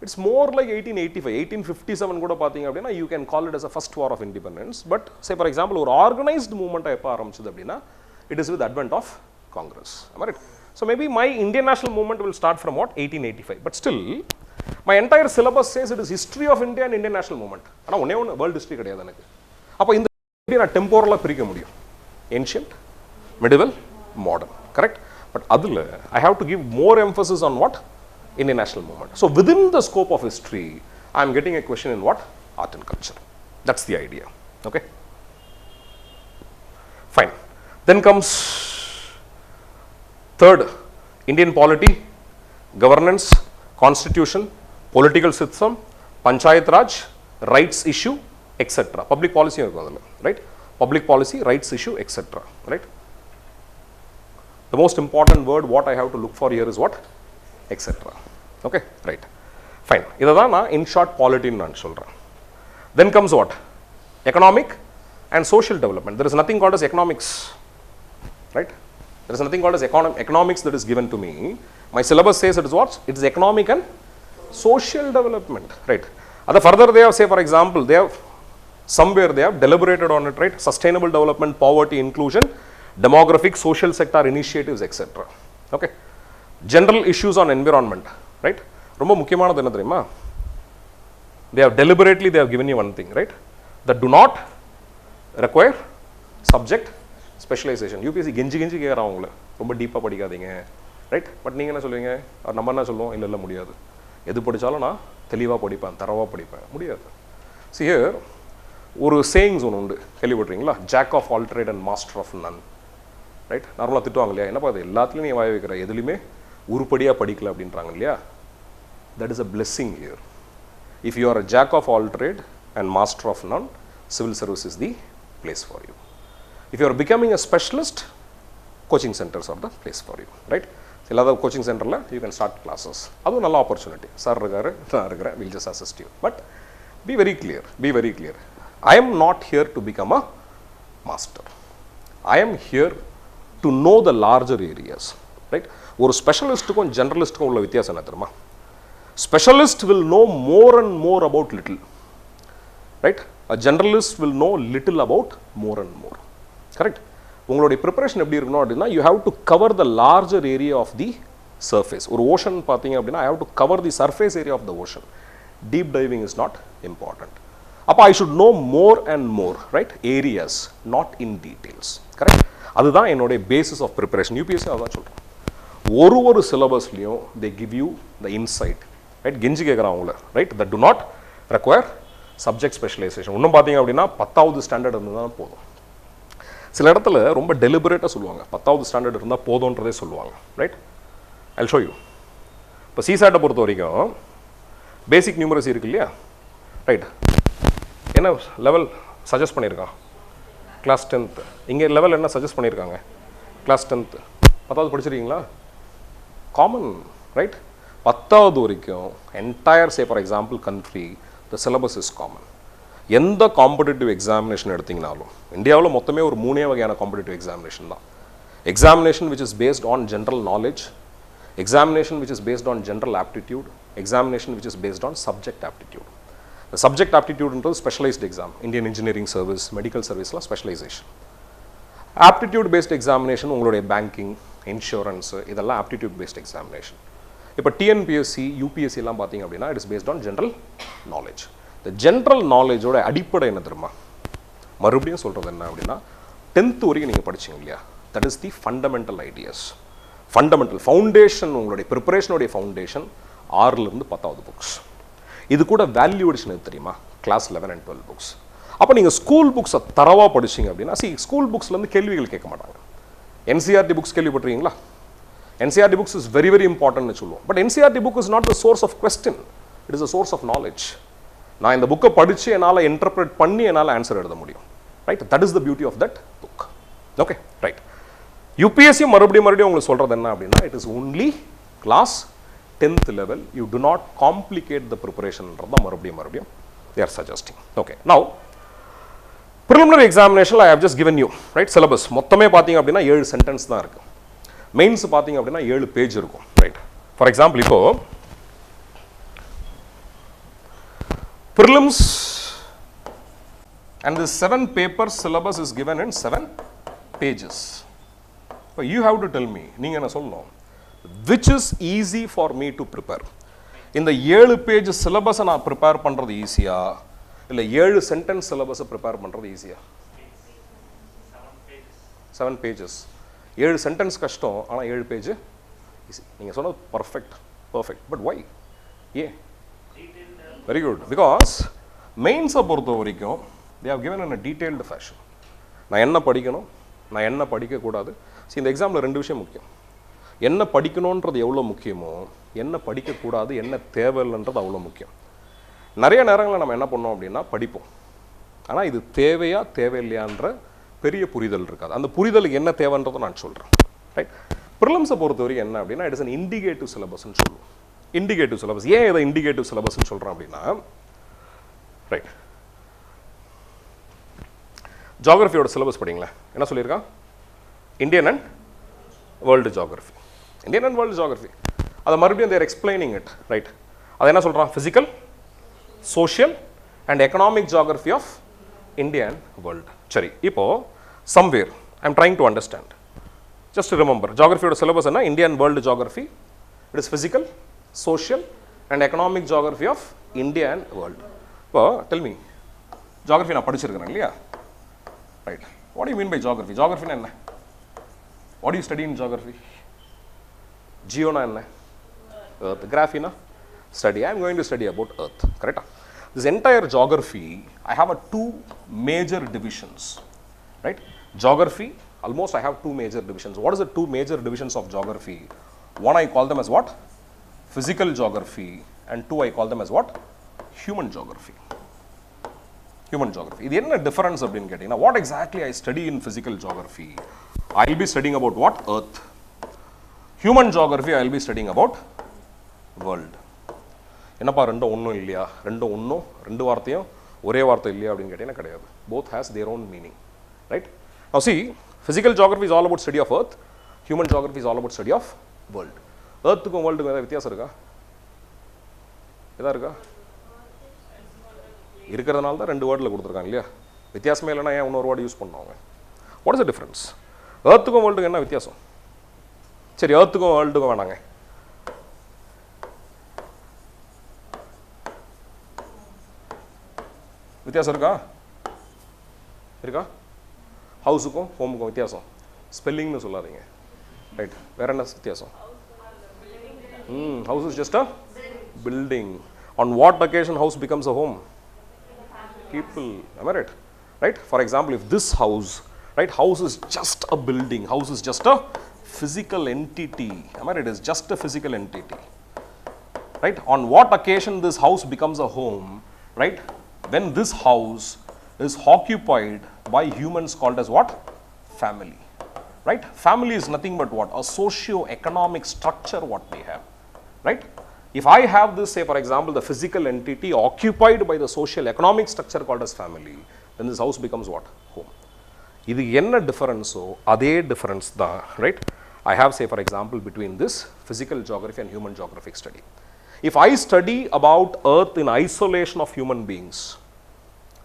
A: It's more like 1885, 1857 கூட பார்த்தீங்க அப்படின்னா you can call it as a first war of independence. But say for example ஒரு organized movement எப்போ ஆரம்பிச்சது அப்படின்னா it is with advent of Congress. Am I right? So maybe my Indian national movement will start from what? 1885. But still, my entire syllabus says it is history of India and Indian national movement. ஆனால் ஒன்னே ஒன்று வேர்ல்டு ஹிஸ்ட்ரி கிடையாது எனக்கு. அப்போ இந்த நான் டெம்போரலாக பிரிக்க முடியும். Ancient, medieval, modern. Correct? But அதில் I have to give more emphasis on what? Indian national movement. So within the scope of history, I am getting a question in what? Art and culture. That's the idea. Okay? Fine. Then comes third, Indian polity, governance, constitution, political system, panchayat raj, rights issue, etc. Public policy, right? Public policy, rights issue, etc. Right? The most important word what I have to look for here is what? Etc. Okay? Right. Fine. Idha na in short polity nan solra. Then comes what? Economic and social development. There is nothing called as economics. Right? There is nothing called as economics that is given to me. My syllabus says it is what? It is economic and social development. Right? Other further they have say for example, they have somewhere they have deliberated on it, right? Sustainable development, poverty, inclusion, demographic, social sector initiatives, etc. Okay? General issues on environment. Right? ரொம்ப முக்கியமானது என்ன தெரியுமா? They have deliberately they have given you one thing, right? That do not require subject specialisation. UPSC கெஞ்சி கேட்குறான் அவங்கள ரொம்ப டீப்பாக படிக்காதீங்க. ரைட்? பட் நீங்கள் என்ன சொல்லுவீங்க? நம்ம என்ன சொல்லுவோம்? இல்லை முடியாது, எது படித்தாலும் நான் தெளிவாக படிப்பேன், தரவாக படிப்பேன். முடியாது. See here ஒரு சேயிங்ஸ் ஒன்று உண்டு, கேள்விப்பட்டிருக்கீங்களா? Jack of all trade and master of none. Right? நார்மலாக திட்டுவாங்க இல்லையா? என்னப்பா அது எல்லாத்துலேயும் நீ வாய வைக்கிற, எதுலையுமே உருப்படியாக படிக்கல அப்படின்றாங்க இல்லையா? That is a blessing here. If you are a jack of all trade and master of none, civil service is the place for you. If you are becoming a specialist, coaching centers are the place for you, right? எல்லா கோச்சிங் சென்டரில் you can start classes. அதுவும் நல்ல ஆப்பர்ச்சுனிட்டி. சார் இருக்காரு, நான் இருக்கிறேன், we'll just assist you. But be very clear. I am not here to become a master. I am here to know the larger areas, right? ஒரு ஸ்பெஷலிஸ்ட்டுக்கும் ஜெனரலிஸ்ட்டுக்கும் உள்ள வித்தியாசம் என்ன தெரியுமா? Specialist will know more and more about little, right? A generalist will know little about more and more. Correct? உங்களுடைய ப்ரிப்பரேஷன் எப்படி இருக்கணும் அப்படின்னா you have to cover the larger area of the surface. ஒரு ஓஷன் பார்த்தீங்க அப்படின்னா I have to cover the surface area of the ocean. Deep diving is not important. அப்போ I should know more and more, right? Areas, not in details. Correct? அதுதான் என்னுடைய பேசிஸ் ஆஃப் ப்ரிப்பரேஷன். யூபிஎஸ்சி அதான் சொல்கிறேன். ஒரு சிலபஸ்லையும் they give you the insight. Right? கெஞ்சி கேட்குறான் அவங்கள, right? That do not require subject specialisation. இன்னும் பார்த்தீங்க அப்படின்னா 10வது ஸ்டாண்டர்ட் இருந்து தான் போதும். சில இடத்துல ரொம்ப டெலிபரேட்டாக சொல்லுவாங்க 10வது ஸ்டாண்டர்ட் இருந்தால் போதுன்றதே சொல்லுவாங்க. ரைட்? I show you. இப்போ சிசாட்டை பொறுத்த வரைக்கும் பேசிக் நியூமரசி இருக்கு இல்லையா? ரைட்? என்ன லெவல் சஜஸ்ட் பண்ணியிருக்கான்? Class 10th. இங்கே லெவல் என்ன சஜஸ்ட் பண்ணியிருக்காங்க? Class 10th. 10வது படிச்சிருக்கீங்களா? காமன். ரைட்? 10வது வரைக்கும் entire say for example country the syllabus is common. எந்த காம்படிட்டிவ் எக்ஸாமினேஷன் எடுத்திங்கனாலும் இந்தியாவில் மொத்தமே ஒரு 3 வகையான காம்படிட்டிவ் எக்ஸாமினேஷன் தான். Examination which is based on general knowledge, examination which is based on general aptitude, examination which is based on subject aptitude. இந்த சப்ஜெக்ட் ஆப்டிடியூட்ன்றது specialised exam. Indian engineering service, medical சர்வீஸில் ஸ்பெஷலைசேஷன். ஆப்டிடியூட் பேஸ்ட் எக்ஸாமினேஷன் உங்களுடைய பேங்கிங், இன்சூரன்ஸு, இதெல்லாம் ஆப்டிடியூட் பேஸ்ட் எக்ஸாமினேஷன். இப்போ டிஎன்பிஎஸ்சி, யூபிஎஸ்சி எல்லாம் பார்த்தீங்க அப்படின்னா it is based on general knowledge. இந்த ஜென்ரல் நாலேஜோட அடிப்படை என்ன தெரியுமா? மறுபடியும் சொல்கிறது என்ன அப்படின்னா 10th வரைக்கும் நீங்கள் படிச்சிங்க இல்லையா, that is the fundamental ideas. Fundamental foundation, உங்களுடைய ப்ரிப்பரேஷனுடைய ஃபவுண்டேஷன் 6லேருந்து 10வது புக்ஸ். இது கூட வேல்யூ அடிஷன் எது தெரியுமா, கிளாஸ் 11 and 12 புக்ஸ். அப்போ நீங்கள் ஸ்கூல் புக்ஸை தரவாக படிச்சிங்க அப்படின்னா, ஸ்கூல் புக்ஸ்லேருந்து கேள்விகள் கேட்க மாட்டாங்க. என்சிஆர்டி புக்ஸ் கேள்விப்பட்டிருக்கீங்களா? NCERT books is very very இம்பார்ட்டன்ட்னு சொல்லுவோம். But NCERT book is not the source of question, it is a source of knowledge. நான் இந்த புக்கை படித்து என்னால் இன்டர்பிரேட் பண்ணி என்னால் ஆன்சர் எழுத முடியும். Right, that is the beauty of that book. Okay, right. UPSC மறுபடியும் உங்களுக்கு சொல்கிறது என்ன அப்படின்னா, it is only class 10th level. You do not complicate the preparation. மறுபடியும் they are suggesting. Okay, now preliminary examination I have just given you, right, syllabus. மொத்தமே பார்த்தீங்க அப்படின்னா 7 சென்டென்ஸ் தான் இருக்கு. மெயின்ஸ் பார்த்தீங்க அப்படின்னா 7 பேஜ் இருக்கும். ரைட், ஃபார் எக்ஸாம்பிள் இப்போ prelims and the 7 paper syllabus is given in 7 pages. So you have to tell me, நீங்க என்ன சொல்லணும், which is easy for me to prepare. இந்த 7 பேஜ் சிலபஸை நான் ப்ரிப்பேர் பண்ணுறது ஈஸியா, இல்லை 7 சென்டென்ஸ் சிலபஸை ப்ரிப்பேர் பண்ணுறது ஈஸியா? 7 பேஜஸ். 7 சென்டென்ஸ் கஷ்டம், ஆனால் 7 பேஜ் ஈஸி. நீங்கள் சொன்னது perfect. But why? Very good. Because மெயின்ஸை பொறுத்த வரைக்கும் they have given in a detailed fashion. நான் என்ன படிக்கணும், நான் என்ன படிக்கக்கூடாது. இந்த எக்ஸாமில் 2 விஷயம் முக்கியம். என்ன படிக்கணுன்றது எவ்வளோ முக்கியமோ, என்ன படிக்கக்கூடாது, என்ன தேவையில்லைன்றது அவ்வளோ முக்கியம். நிறைய நேரங்களில் நம்ம என்ன பண்ணோம் அப்படின்னா படிப்போம், ஆனால் இது தேவையா தேவையில்லையான்ற பெரிய புரிதல் இருக்காது. அந்த புரிதலுக்கு என்ன தேவைன்றதை நான் சொல்கிறேன். ரைட், ப்ரிலிம்ஸை பொறுத்தவரைக்கும் என்ன அப்படின்னா, இட் இஸ் அன் இண்டிகேட்டிவ் சிலபஸ்ன்னு சொல்லுவோம். Indicative syllabus. ஏன் இதை இண்டிகேட்டிவ் சிலபஸ்ன்னு சொல்கிறேன் அப்படின்னா, ரைட், ஜியோகிரஃபியோட சிலபஸ் படிங்களேன். என்ன சொல்லியிருக்கான்? Indian and world geography. Indian and world geography. அதை மறுபடியும் தேர் எக்ஸ்பிளைனிங் இட். ரைட், அதை என்ன சொல்கிறான்? Physical, social and economic geography of India and world. சரி, இப்போ somewhere I am trying to understand. Just remember, ஜியோகிரஃபியோட சிலபஸ் என்ன? India and world geography. It is physical, social and economic geography of India and world. இப்போ டெல் மீ, ஜியோகிரஃபி நான் படிச்சிருக்கிறேன் இல்லையா? Right, what you mean by geography? ஜியோகிரஃபினா என்ன? What do you study in geography? Geo na enna? Earth. Graphy na? Study. I am going to study about Earth. Correct? This entire geography, I have 2 major divisions. Right? Geography, almost I have 2 major divisions. What is the 2 major divisions of geography? One I call them as what? Physical geography. And 2 I call them as what? Human geography. Human geography. இது என்ன difference அப்படின்னு கேட்டீங்கன்னா, what exactly I study in physical geography? I will be studying about what? Earth. Human geography, I will be studying about world. என்னப்பா ரெண்டும் ஒன்றும் இல்லையா? ரெண்டும் ஒன்றும், 2 வார்த்தையும் ஒரே வார்த்தை இல்லையா அப்படின்னு கேட்டீங்கன்னா கிடையாது. Both has their own meaning. Right? Now see, physical geography is all about study of Earth. Human geography is all about study of world. Earthக்கும் வேர்ல்டுக்கும் ஏதாவது வித்தியாசம் இருக்கா? எதா இருக்கா? இருக்கிறதுனால தான் 2 வேர்டில் கொடுத்துருக்காங்க இல்லையா? வித்தியாசமே இல்லைன்னா ஏன் இன்னொரு வேர்டு யூஸ் பண்ணுவாங்க? What is the difference? ஏர்த்துக்கும் வேர்ல்டுக்கும் என்ன வித்தியாசம்? சரி, ஏர்த்துக்கும் வேர்ல்டுக்கும் வேணாங்க, வித்தியாசம் இருக்கா? ஹவுஸுக்கும் ஹோமுக்கும் வித்தியாசம்? ஸ்பெல்லிங்னு சொல்லாதீங்க. ரைட், வேற என்ன வித்தியாசம்? House is just a building. On what occasion house becomes a home? People. Am I right? Right? For example, if this house, right, house is just a building, house is just a physical entity. Am I right? It is just a physical entity. Right? On what occasion this house becomes a home? Right? When this house is occupied by humans called as what? Family. Right? Family is nothing but what? A socio-economic structure what we have. Right? If I have this, say for example, the physical entity occupied by the social economic structure called as family, then this house becomes what? Home. இது என்ன டிஃபரன்ஸோ அதே டிஃபரன்ஸ் தான். Right, I have, say for example, between this physical geography and human geographic study. If I study about Earth in isolation of human beings,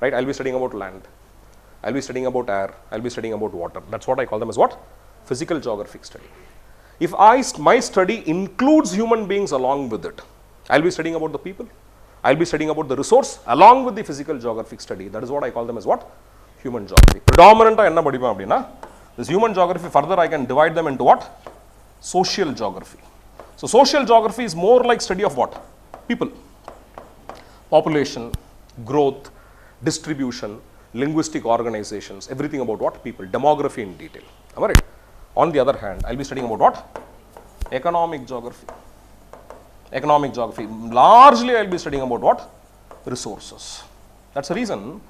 A: right, I'll be studying about land, I'll be studying about air, I'll be studying about water. That's what I call them as what? Physical geographic study. If my study includes human beings along with it, I'll be studying about the people, I'll be studying about the resource along with the physical geographic study. That is what I call them as what? human geography. Predominant enna padippa appadina, this human geography further I can divide them into what? Social geography. So social geography is more like study of what? People. Population, growth, distribution, linguistic organizations, everything about what? People. Demography in detail. Am I right? On the other hand, I'll be studying about what? Economic geography. Economic geography. Largely I'll be studying about what? Resources. That's the reason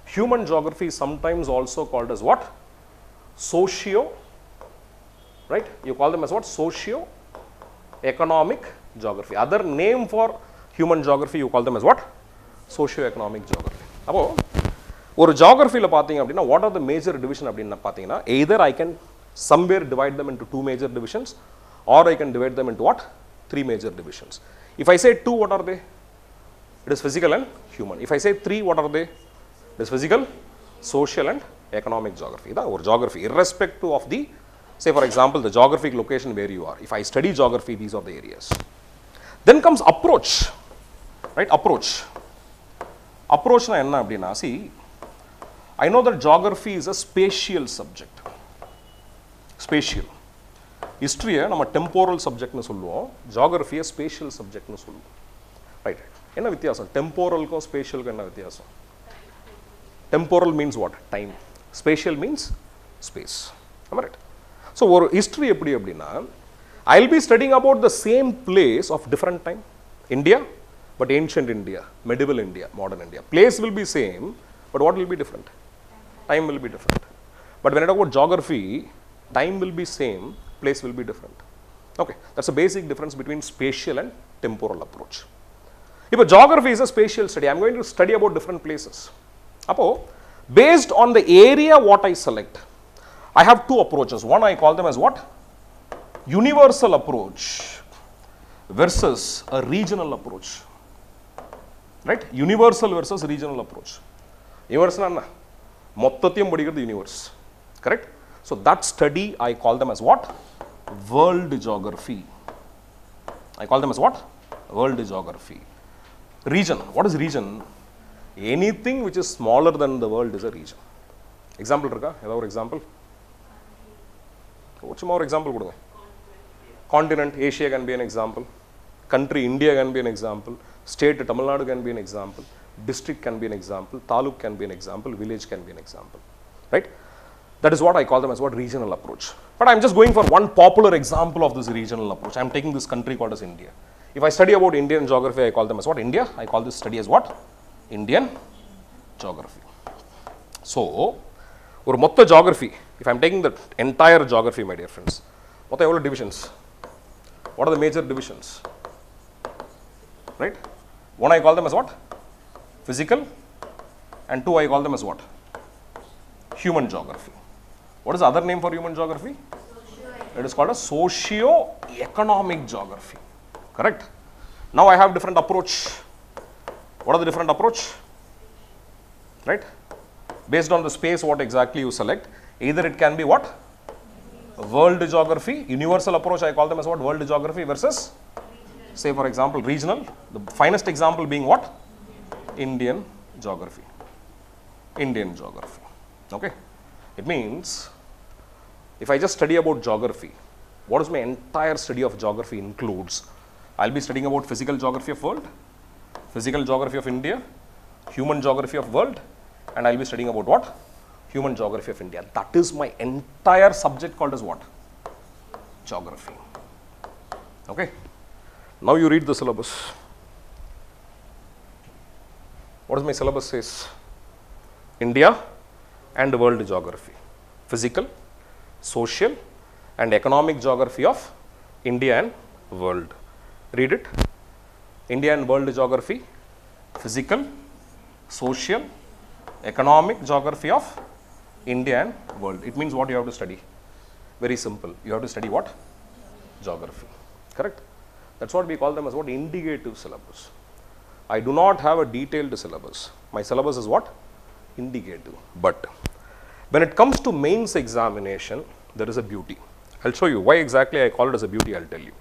A: human geography is sometimes also called as what? Socio, right? You call them as what? Socio-economic geography. Other name for human geography, you call them as what? Socio-economic geography. Now, ஒரு geographyல பாத்தீங்க அப்படின்னா what are the major division அப்படின்னா பாத்தீங்கன்னா either I can somewhere divide them into two major divisions or I can divide them into what? Three major divisions. If I say two, what are they? It is physical and human. If I say three, what are they? It is physical, social and economic geography. That or geography, irrespective of the, say for example, the geographic location where you are. If I study geography, these are the areas. Then comes approach, right? Approach. Approach na enna appadina, see, I know that geography is a spatial subject. Spatial. History நம்ம temporal subject னு சொல்லுவோம், geography spatial subject னு சொல்லுவோம். Right. என்ன வித்தியாசம்? Temporal க்கும் spatial க்கும் என்ன வித்தியாசம்? Temporal means what? Time. Spatial means space. Am I right? So ஒரு history எப்படி அப்படின்னா, I'll be studying about the same place of different time. India, but ancient India, medieval India, modern India. Place will be same, but what will be different? Time will be different. But when I talk about geography, time will be same, place will be different. Okay, that's a basic difference between spatial and temporal approach. If geography is a spatial study, I'm going to study about different places. Appo, based on the area what I select, I have two approaches. One I call them as what? Universal approach versus a regional approach. Right? Universal versus regional approach. Universal anna? Mottathiyum padikirathu universe. Correct? So that study I call them as what? World geography. I call them as what? World geography. Region. What is region? Anything which is smaller than the world is a region. Example irukka? Edha or example? Ochuma or example kodunga. Continent Asia can be an example. Country India can be an example. State Tamil Nadu can be an example. District can be an example. Taluk can be an example. Village can be an example. Right? That is what I call them as what? Regional approach. But I'm just going for one popular example of this regional approach. I'm taking this country called as India. If I study about Indian geography, I call them as what? India. I call this study as what? Indian geography. So, or motta geography, if I'm taking the entire geography, my dear friends, what are the divisions? What are the major divisions? Right? One I call them as what? Physical, and two I call them as what? Human geography. What is the other name for human geography? It is called a socio-economic geography. Correct? Now I have different approach. What are the different approach? Right? Based on the space what exactly you select, either it can be what? World geography. Universal approach I call them as what? World geography versus, say for example, regional. The finest example being what? Indian geography. Indian geography. Okay? It means, if I just study about geography, what is my entire study of geography includes? I'll be studying about physical geography of world, physical geography of India, human geography of world, and I'll be studying about what? Human geography of India. That is my entire subject called as what? Geography. Okay? Now you read the syllabus. What does my syllabus says? India and world geography. Physical, social and economic geography of India and world. Read it. India and world geography, physical, social, economic geography of India and world. It means what you have to study? Very simple. You have to study what? Geography. Correct? That's what we call them as what? Indicative syllabus. I do not have a detailed syllabus. My syllabus is what? Indicative. But when it comes to mains examination, there is a beauty. I'll show you why exactly I call it as a beauty. I'll tell you.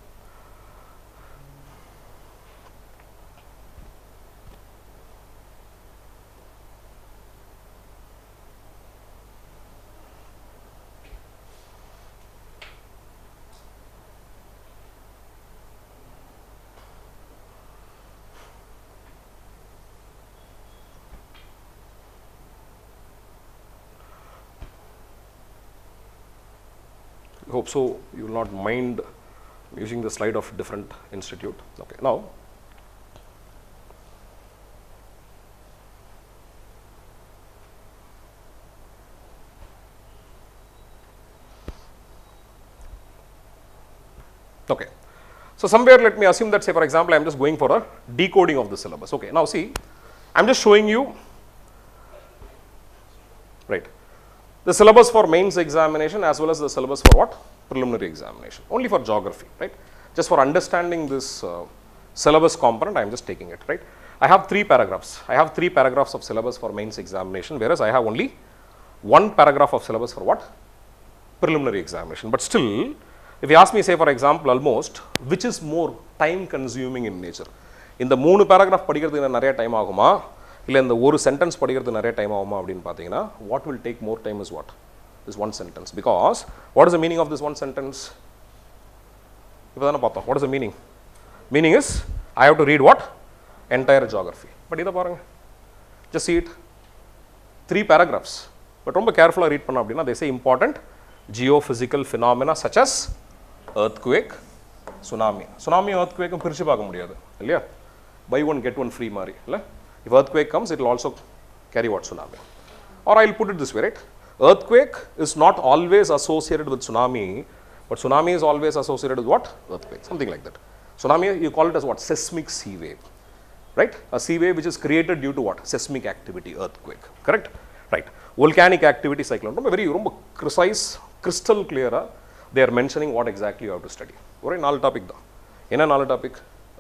A: hope so you will not mind using the slide of different institute. Okay, now okay, so somewhere let me assume that, say for example, I am just going for a decoding of the syllabus. Okay, now see, I am just showing you, right, the syllabus for mains examination as well as the syllabus for what? Preliminary examination, only for geography, right? Just for understanding this syllabus component, I am just taking it, right? I have 3 paragraphs. I have 3 paragraphs of syllabus for mains examination, whereas I have only 1 paragraph of syllabus for what? Preliminary examination. But still, if you ask me, say for example, almost, which is more time consuming in nature? இந்த 3 paragraph படிக்கிறதுக்கு நிறைய டைம் ஆகுமா, இல்லை இந்த ஒரு சென்டென்ஸ் படிக்கிறதுக்கு நிறைய டைம் ஆகுமா அப்படின்னு பார்த்தீங்கன்னா, what will take more time is what? This one sentence. Because what is the meaning of this one sentence? இப்போ தானே பார்த்தோம். What is the meaning? Meaning is I have to read what? Entire geography. But இதை பாருங்க, just see it, 3 paragraphs. But ரொம்ப கேர்ஃபுல்லாக ரீட் பண்ணோம் அப்படின்னா, they say important geophysical phenomena such as earthquake, tsunami. Tsunami earthquake பிரிச்சு பார்க்க முடியாது இல்லையா? Buy one get one free மாதிரி இல்லை? If earthquake comes, it will also carry what? Tsunami. Or I will put it this way, right? Earthquake is not always associated with tsunami, but tsunami is always associated with what? Earthquake, something like that. Tsunami, you call it as what? Seismic sea wave, right? A sea wave which is created due to what? Seismic activity, earthquake, correct? Right. Volcanic activity, cyclone. Very precise, crystal clear, they are mentioning what exactly you have to study. One 4 topic da. Enna 4 topic?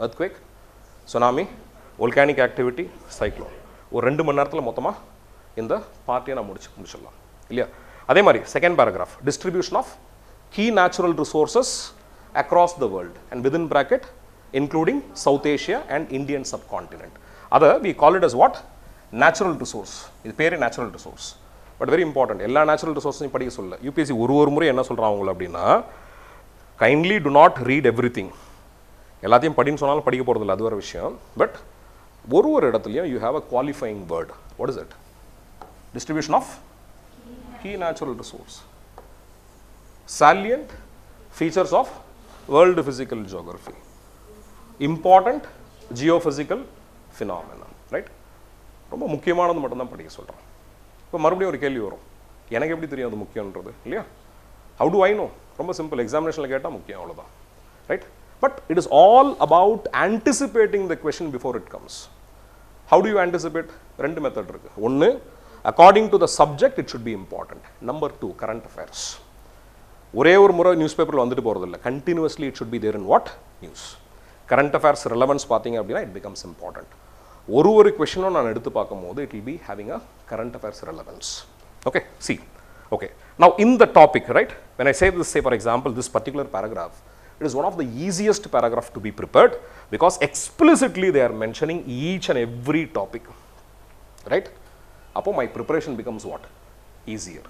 A: Earthquake, tsunami, volcanic activity, cyclone. ஒரு 2 மணி நேரத்தில் மொத்தமாக இந்த பார்ட்டியை நான் முடிச்சிடலாம் இல்லையா? அதே மாதிரி second paragraph, distribution of key natural resources across the world and within bracket including South Asia and Indian subcontinent. அதை we call it as what? Natural resource. இது பேரே natural resource. But very important, எல்லா நேச்சுரல் ரிசோர்ஸையும் படிக்க சொல்ல யூபிஎஸ்சி ஒரு முறை என்ன சொல்கிறாங்க அவங்கள அப்படின்னா, kindly do not read everything. எல்லாத்தையும் படின்னு சொன்னாலும் படிக்க போகிறதில்ல, அது ஒரு விஷயம். பட் ஒரு இடத்துலையும் you have a qualifying word. What is it? Distribution of key natural resource, salient features of world physical geography, important geophysical phenomena, right? ரொம்ப முக்கியமானது மட்டும் தான் படிக்க சொல்கிறேன். இப்போ மறுபடியும் ஒரு கேள்வி வரும், எனக்கு எப்படி தெரியும் அது முக்கியன்றது இல்லையா? How do I know? ரொம்ப சிம்பிள், எக்ஸாமினேஷனில் கேட்டால் முக்கியம், அவ்வளோதான், right? But it is all about anticipating the question before it comes. How do you anticipate? 2 method இருக்குது. ஒன்று, according to the subject it should be important. Number 2, current affairs. ஒரே ஒரு முறை நியூஸ் பேப்பரில் வந்துட்டு போகிறதில்ல, continuously it should be there in what? News. Current affairs relevance பார்த்தீங்க அப்படின்னா இட் பிகம்ஸ் இம்பார்ட்டன்ட். ஒரு கொஷினும் நான் எடுத்து பார்க்கும்போது it will be having a current affairs relevance. Okay, C, okay, now in the topic, right, when I say this, say for example this particular paragraph, it is one of the easiest paragraph to be prepared because explicitly they are mentioning each and every topic, right? அப்போ my preparation becomes what? Easier.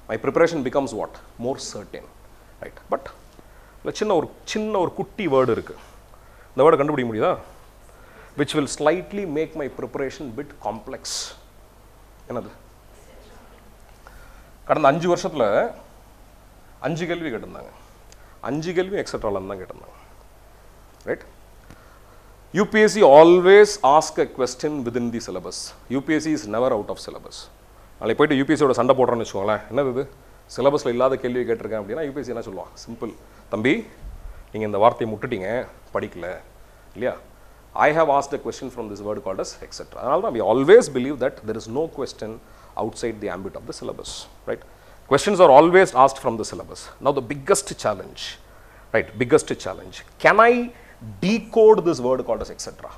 A: My preparation becomes what? More certain, right? But சின்ன ஒரு குட்டி வேர்டு இருக்கு, இந்த வேர்டை கண்டுபிடிக்க முடியுதா? which will slightly make my preparation bit complex. என்னது? கடந்த 5 வருஷத்தில் 5 கேள்வி கேட்டிருந்தாங்க, 5 கேள்வி எக்ஸட்ராலன்னு தான் கேட்டிருந்தாங்க, right? UPSC always ask a question within the syllabus. UPSC is never out of syllabus. நாளைக்கு போய்ட்டு யூபிஎஸ்சியோட சண்டை போடுறோன்னு வச்சுக்கோங்களேன், என்னது இது சிலபஸில் இல்லாத கேள்வி கேட்டிருக்கேன் அப்படின்னா யூபிஎஸ்சி என்ன சொல்லுவான்? சிம்பிள், தம்பி நீங்கள் இந்த வார்த்தையை முட்டுட்டீங்க, படிக்கல இல்லையா? I have asked a question from this word called as etc. அதனால தான் we always believe that there is no question outside the ambit of the syllabus, right? Questions are always asked from the syllabus. Now the biggest challenge, right, biggest challenge, can I decode this word called as etc?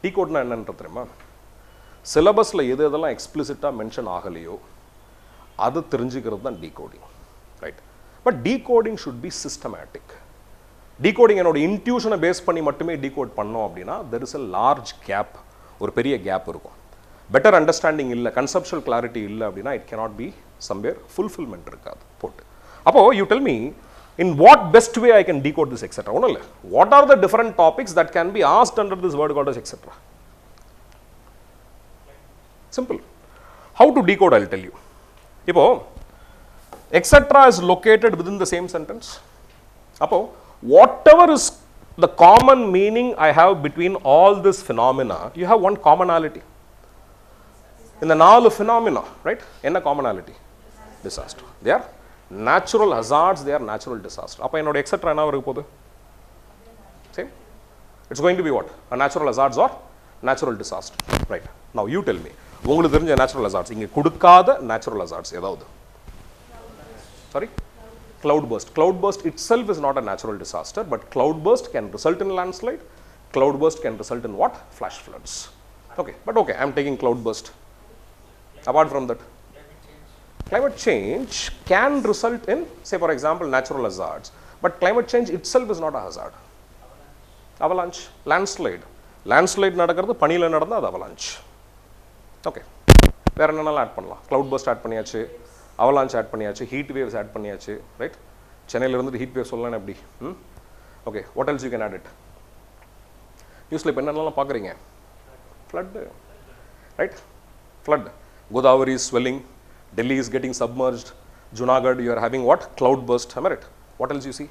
A: Decode na என்னன்னு தெரியுமா? சிலபஸில் எது எதெல்லாம் எக்ஸ்பிளிசிட்டாக மென்ஷன் ஆகலையோ அது தெரிஞ்சுக்கிறது தான் decoding, right? But decoding should be systematic. Decoding என்னோட இன்ட்யூஷனை பேஸ் பண்ணி மட்டுமே டீகோட் பண்ணோம் அப்படின்னா there is a large cap, ஒரு பெரிய கேப் இருக்கும். பெட்டர் அண்டர்ஸ்டாண்டிங் இல்லை, கன்செப்சுவல் கிளாரிட்டி இல்லை அப்படின்னா it cannot be somewhere fulfilment இருக்காது போட்டு. அப்போது you tell me in what best way I can decode this etc. ஒன்றும் இல்லை, what are the different topics that can be asked under this word called as etc? Simple. How to decode, I'll tell you. இப்போ etc. is located within the same sentence. Appo, whatever is the common meaning I have between all this phenomena, you have one commonality. In the 4 phenomena, right? Enna commonality? Disaster. They are natural hazards, they are natural disaster. Appa enoda etc. enna varupodhu? Same. It's going to be what? A natural hazards or natural disaster. Right. Now you tell me. உங்களுக்கு தெரிஞ்ச natural hazards இங்க கொடுக்காத natural hazards ஏதாவது? Sorry? Cloudburst. Cloudburst itself is not a natural disaster, but cloudburst can result in landslide. Cloudburst can result in what? Flash floods. Okay, but okay, I am taking cloudburst. Apart from that, climate change can result in, say for example, natural hazards, but climate change itself is not a hazard. Avalanche, landslide. Landslide நடக்கிறது பனியில நடந்தா அது avalanche. Okay. வேற என்னென்னலாம் ஆட் பண்ணலாம்? cloudburst ஆட் பண்ணியாச்சு, avalanche ஆட் பண்ணியாச்சு, heat waves ஆட் பண்ணியாச்சு, right? சென்னையில இருந்து heat waves சொல்லலாம் எப்படி? Okay, what else you can add it? நியூஸ்ல இப்ப என்னென்னலாம் பார்க்கறீங்க? flood, right? Flood. Godavari is swelling, Delhi is getting submerged, Junagadh you are having what? Cloudburst, am I right? What else you see?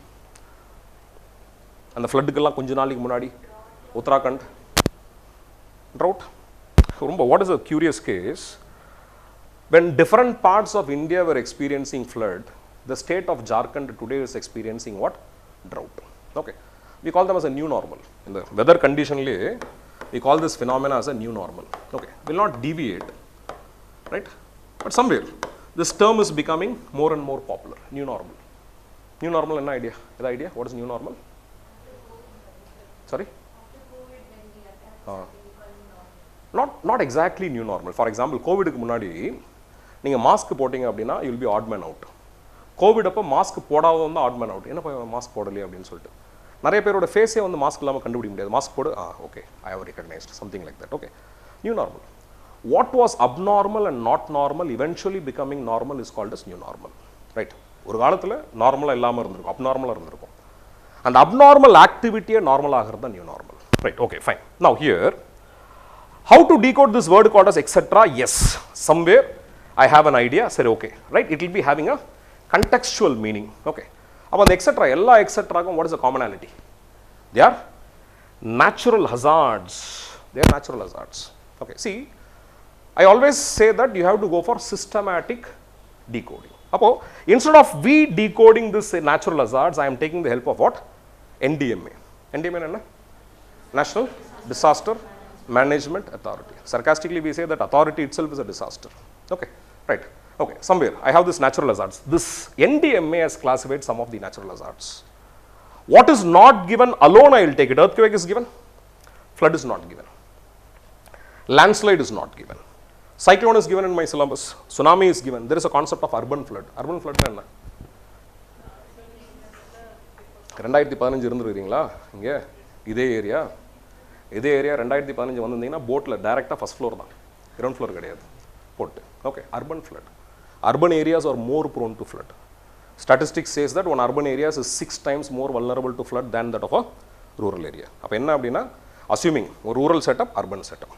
A: And the flood kella konja naalukku munadi Uttarakhand drought. What is a curious case? When different parts of India were experiencing flood, the state of Jharkhand today is experiencing what? Drought. Okay. We call them as a new normal. In the weather condition, we call this phenomena as a new normal. Okay. Will not deviate, right? But somewhere, this term is becoming more and more popular. New normal. New normal, any idea? Any idea? What is new normal? Sorry? Not exactly new normal. For example, COVID க்கு முன்னாடி நீங்க மாஸ்க் போட்டீங்க அப்படினா you will be odd man out. COVID அப்ப மாஸ்க் போடாத வந்து odd man out. என்ன மாஸ்க் போடலையே அப்படினு சொல்லிட்டு நிறைய பேரோட ஃபேஸே வந்து மாஸ்க் இல்லாம கண்டுபிடிக்க முடியாது. மாஸ்க் போடு okay, I have recognized something like that. Okay. New normal. What was abnormal and not normal eventually becoming normal is called as new normal. Right? ஒரு காலத்துல நார்மலா இல்லாம இருந்திருக்கும், abnormal இருந்திருக்கும். And abnormal activity normal ஆகிறது தான் new normal. Right, okay, fine. Now here, how to decode this word called as etc.? Yes, somewhere I have an idea. Say okay, right? It will be having a contextual meaning. Okay. Now the etc. Ella etc. What is the commonality? They are natural hazards. They are natural hazards. Okay. See, I always say that you have to go for systematic decoding. Now, instead of we decoding this natural hazards, I am taking the help of what? NDMA. NDMA is National Disaster Management Authority. Sarcastically, we say that authority itself is a disaster. Okay, right. Okay, somewhere I have this natural hazards. This NDMA has classified some of the natural hazards. What is not given alone, I will take it. Earthquake is given. Flood is not given. Landslide is not given. Cyclone is given in my syllabus. Tsunami is given. There is a concept of urban flood. Urban flood is what? 2015 இருந்திருக்கீங்களா இங்க இதே ஏரியா 2015 வந்திருந்தீங்கன்னா போட்ல டைரக்டா ஃபர்ஸ்ட் ஃப்ளோர் தான், கிரவுண்ட் ஃப்ளோர் கிடையாது போட்டு. Okay, urban flood. Urban areas are more prone to flood. Statistics says that one urban areas is 6 times more vulnerable to flood than that of a rural area. அப்ப என்ன அப்படினா assuming ஒரு rural setup, urban setup,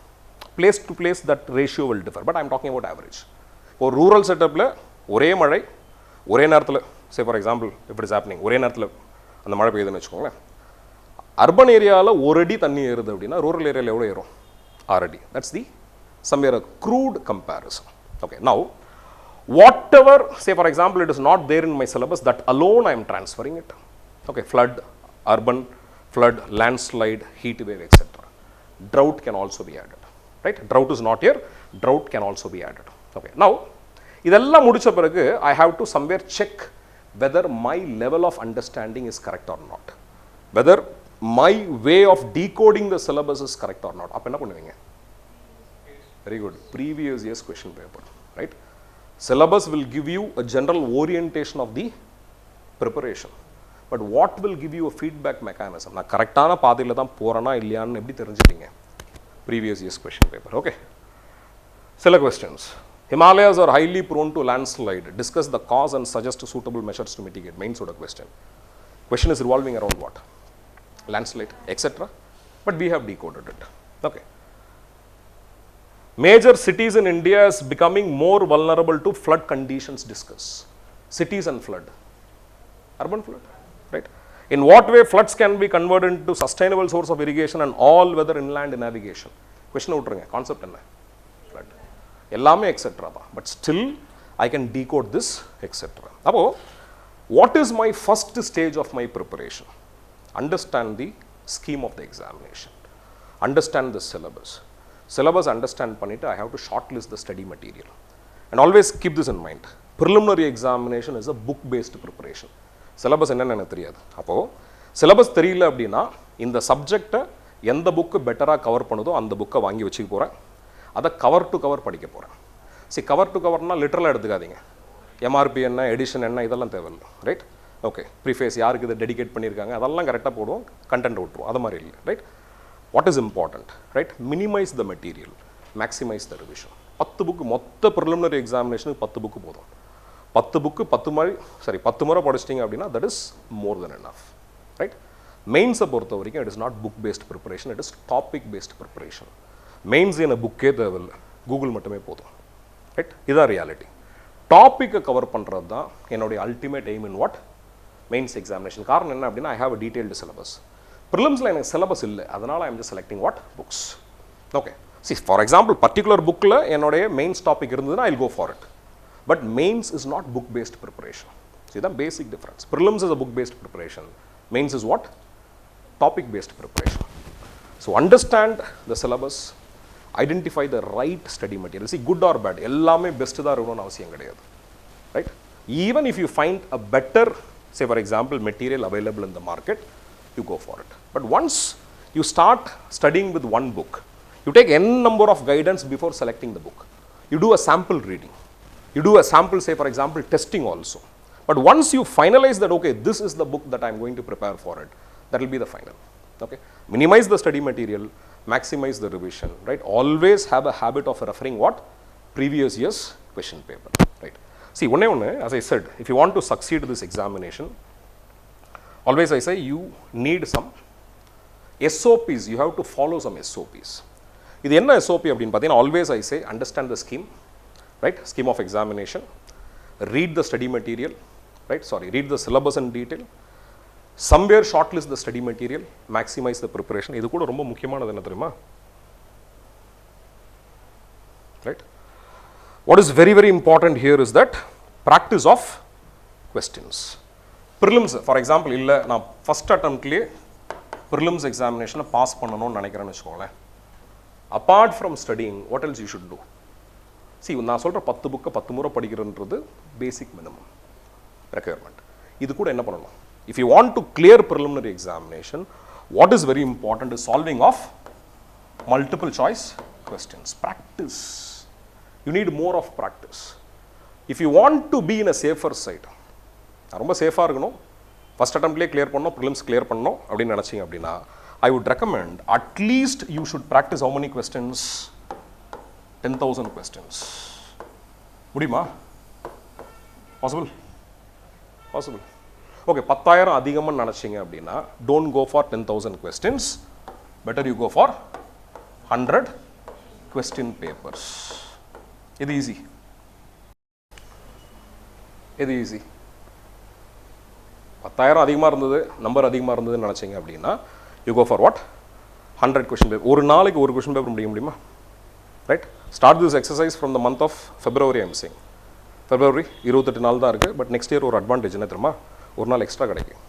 A: place to place that ratio will differ, but I am talking about average. ஒரு rural setupல ஒரே மழை ஒரே நேரத்துல, say for example if it is happening ஒரே நேரத்துல அந்த மழை பெய்யுதுன்னு வெச்சுக்கோங்க, urban ஏரியால ஒரு அடி தண்ணி ஏறுது அப்படினா rural ஏரியால எவ்வளவு ஏறும்? 6 அடி. That's the somewhere a crude comparison. Okay, now whatever, say for example it is not there in my syllabus, that alone I am transferring it. Okay, flood, urban flood, landslide, heat wave, etc. Drought can also be added, right? Drought is not here, drought can also be added. Okay, now இதெல்லாம் முடிச்ச பிறகு I have to somewhere check whether my level of understanding is correct or not, whether my way of decoding the syllabus is correct or not. அப்ப என்ன பண்ணுவீங்க? Very good, previous year's question paper, right? Syllabus will give you a general orientation of the preparation, but what will give you a feedback mechanism? நான் கரெக்டான பாதையில தான் போறேனா இல்லையான்னு எப்படி தெரிஞ்சுப்பீங்க? Previous year's question paper. Okay, சில questions. Himalayas are highly prone to landslide. Discuss the cause and suggest suitable measures to mitigate. Main sort of question. Question is revolving around what? Landslide, etc. But we have decoded it. Okay. Major cities in India is becoming more vulnerable to flood conditions. Discuss. cities and flood? Urban flood, right? In what way floods can be converted into sustainable source of irrigation and all weather inland navigation? Question outrunga, concept enna? Flood. Ellame etc. But still I can decode this etc. Appo, what is my first stage of my preparation? Understand the scheme of the examination. Understand the syllabus. Syllabus understand pannittu, I have to shortlist the study material. And always keep this in mind. Preliminary examination is a book-based preparation. Syllabus என்னன்னு எனக்கு தெரியாது. அப்போ syllabus தெரியல அப்படின்னா இந்த சப்ஜெக்டை எந்த புக்கு பெட்டராக கவர் பண்ணுதோ அந்த புக்கை வாங்கி வச்சுக்க போகிறேன். அதை கவர் டு கவர் படிக்க போகிறேன். சரி, கவர் டு கவர்னால் லிட்டரலாக எடுத்துக்காதீங்க. எம்ஆர்பி என்ன, எடிஷன் என்ன, இதெல்லாம் தேவையில்லை. ரைட்? ஓகே, ப்ரீஃபேஸ் யாருக்கு இதை டெடிகேட் பண்ணியிருக்காங்க அதெல்லாம் கரெக்டாக போடுவோம், கண்டென்ட் விட்டுருவோம். அது மாதிரி இல்லை. Right? What is important? Right? Minimise the material, maximise the revision. 10 book மொத்த ப்ரிலிமினரி எக்ஸாமினேஷனுக்கு 10 புக்கு போதும். 10 புக்கு 10 முறை படிச்சிட்டிங்க அப்படின்னா that is more then enough. Right? மெயின்ஸை பொறுத்த வரைக்கும் it is not book based preparation, it is topic based preparation. Mains என்ன புக்கே தேவையில்லை, கூகுள் மட்டுமே போதும். ரைட்? இதுதான் ரியாலிட்டி. டாப்பிக்கை கவர் பண்ணுறது தான் என்னுடைய ultimate aim in what mains examination. காரணம் என்ன அப்படின்னா I have a detailed syllabus. ப்ரிலிம்ஸில் எனக்கு சிலபஸ் இல்லை, அதனால் I am just selecting what books. Okay, see for example particular புக்கில் என்னுடைய மெயின்ஸ் டாபிக் இருந்ததுன்னா I will go for it. But mains is not book based preparation. See the basic difference. Prelims is a book based preparation. Mains is what? Topic based preparation. So understand the syllabus, identify the right study material. See, good or bad, ellame best da irukonu avasiyam kedaiyadhu. Right? Even if you find a better, say for example, material available in the market, you go for it. But once you start studying with one book, you take n number of guidance before selecting the book. You do a sample reading. You do a sample, say for example, testing also. But once you finalize that, okay, this is the book that I am going to prepare for it, that will be the final. Okay? Minimize the study material, maximize the revision, right? Always have a habit of referring what? Previous year's question paper, right? See, one, as I said, if you want to succeed this examination, always I say you need some SOPs, you have to follow some SOPs. இது என்ன SOP அப்படின்னு பார்த்தீங்கன்னா, always I say understand the scheme. Right? Scheme of examination, read the study material, right? Sorry, read the syllabus in detail, somewhere shortlist the study material, maximize the preparation. இது கூட ரொம்ப முக்கியமானது என்ன தெரியுமா? Right? What is very very important here is that practice of questions. Prelims, for example, இல்ல நான் first attemptலயே prelims examination pass பண்ணனும்னு நினைக்கிறேன்னு வெச்சுக்கோங்களேன். Apart from studying, what else you should do? See, நான் சொல்கிற 10 புக்கை 10 முறை படிக்கிறன்றது பேசிக் மினிமம் ரெக்யர்மெண்ட். இது கூட என்ன பண்ணணும்? If you want to clear preliminary examination, what is very important is solving of multiple choice questions. Practice. You need more of practice. If you want to be in a safer side, ரொம்ப சேஃபாக இருக்கணும், ஃபஸ்ட் அட்டம்ப்ட்லேயே கிளியர் பண்ணணும், ப்ரிலிம்ஸ் கிளியர் பண்ணணும் அப்படின்னு நினச்சிங்க அப்படின்னா, I would recommend at least you should practise how many questions? 10,000 questions. முடியுமா? பாசிபிள்? பாசிபிள். ஓகே, 10,000 அதிகமாக நினச்சிங்க அப்படின்னா don't go for 10,000 questions. Better you go for 100 question papers. இது ஈஸி. இது ஈஸி. 10,000 அதிகமாக இருந்தது, நம்பர் அதிகமாக இருந்ததுன்னு நினச்சிங்க அப்படின்னா you go for what? 100 question paper. ஒரு நாளைக்கு ஒரு கொஷின் பேப்பர் முடியுமா? Right? Start this exercise from the month of February, I am saying. February 28 நாள் தான் இருக்குது. பட் நெக்ஸ்ட் இயர் ஒரு அட்வான்டேஜ் என்ன தெரியுமா? ஒரு நாள் எக்ஸ்ட்ரா கிடைக்கும்.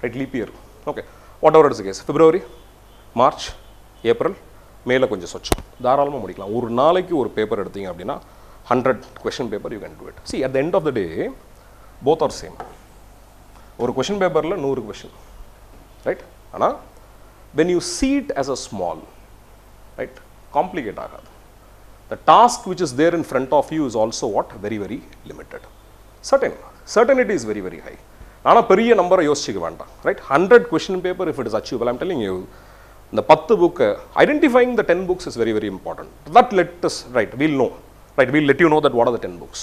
A: Right? Leap year. Okay, whatever it's case. February, March, April, மேல கொஞ்சம் சொச்சம் தாராளமாக முடிக்கலாம். ஒரு நாளைக்கு ஒரு பேப்பர் எடுத்தீங்க அப்படின்னா 100 question paper you can do it. See, at the end of the day, both are same. ஒரு கொஷின் பேப்பரில் 100 question. ரைட்? ஆனால் when you see it as a small, right, complicate ஆகாது. The task which is there in front of you is also what? Very very limited. Certainty is very very high. ஆனால் பெரிய நம்பரை யோசிச்சுக்க வேண்டாம். Right? 100 question paper if it is achievable, I am telling you, இந்த 10 book, identifying the 10 books is very very important. That let us, right, we'll know. Right, we'll let you know that what are the 10 books.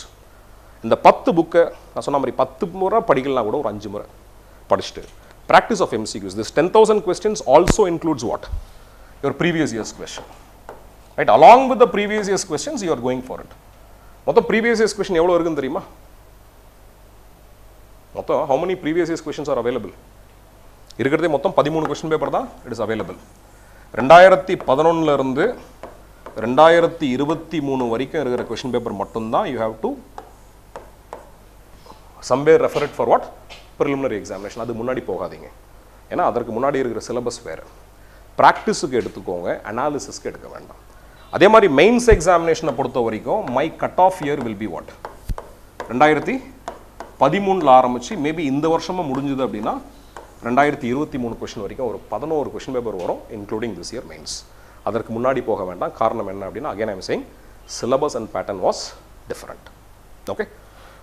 A: இந்த 10 book நான் சொன்ன மாதிரி 10 முறை படிக்கலாம் கூட ஒரு 5 முறை படிச்சுட்டு practice of MCQs. This 10,000 questions also includes what? Your previous year's question. Right? Along with the previous year's questions, you are going for it. மொத்தம் previous year's question எவ்வளோ இருக்குன்னு தெரியுமா? மொத்தம் how many previous years questions are available? இருக்கிறதே மொத்தம் 13 question paper தான் it is available. 2011 இருந்து 2023 வரைக்கும் இருக்கிற question paper மட்டும்தான் you have to somewhere refer it for what? Preliminary examination. அது முன்னாடி போகாதீங்க. ஏன்னா அதற்கு முன்னாடி இருக்கிற சிலபஸ் வேறு. ப்ராக்டிஸுக்கு எடுத்துக்கோங்க, அனாலிசிஸ்க்கு எடுக்க வேண்டாம். அதே மாதிரி மெயின்ஸ் எக்ஸாமினேஷனை பொறுத்த வரைக்கும் my cut half year will be what? 2013 ஆரம்பிச்சு மேபி இந்த வருஷமும் முடிஞ்சது அப்படின்னா 2023 கொஷின் வரைக்கும் ஒரு 11 கொஷின் பேப்பர் வரும், இன்க்ளூடிங் திஸ் இயர் மெயின்ஸ். அதற்கு முன்னாடி போக வேண்டாம். காரணம் என்ன அப்படின்னா again I am saying syllabus and pattern was different. Okay,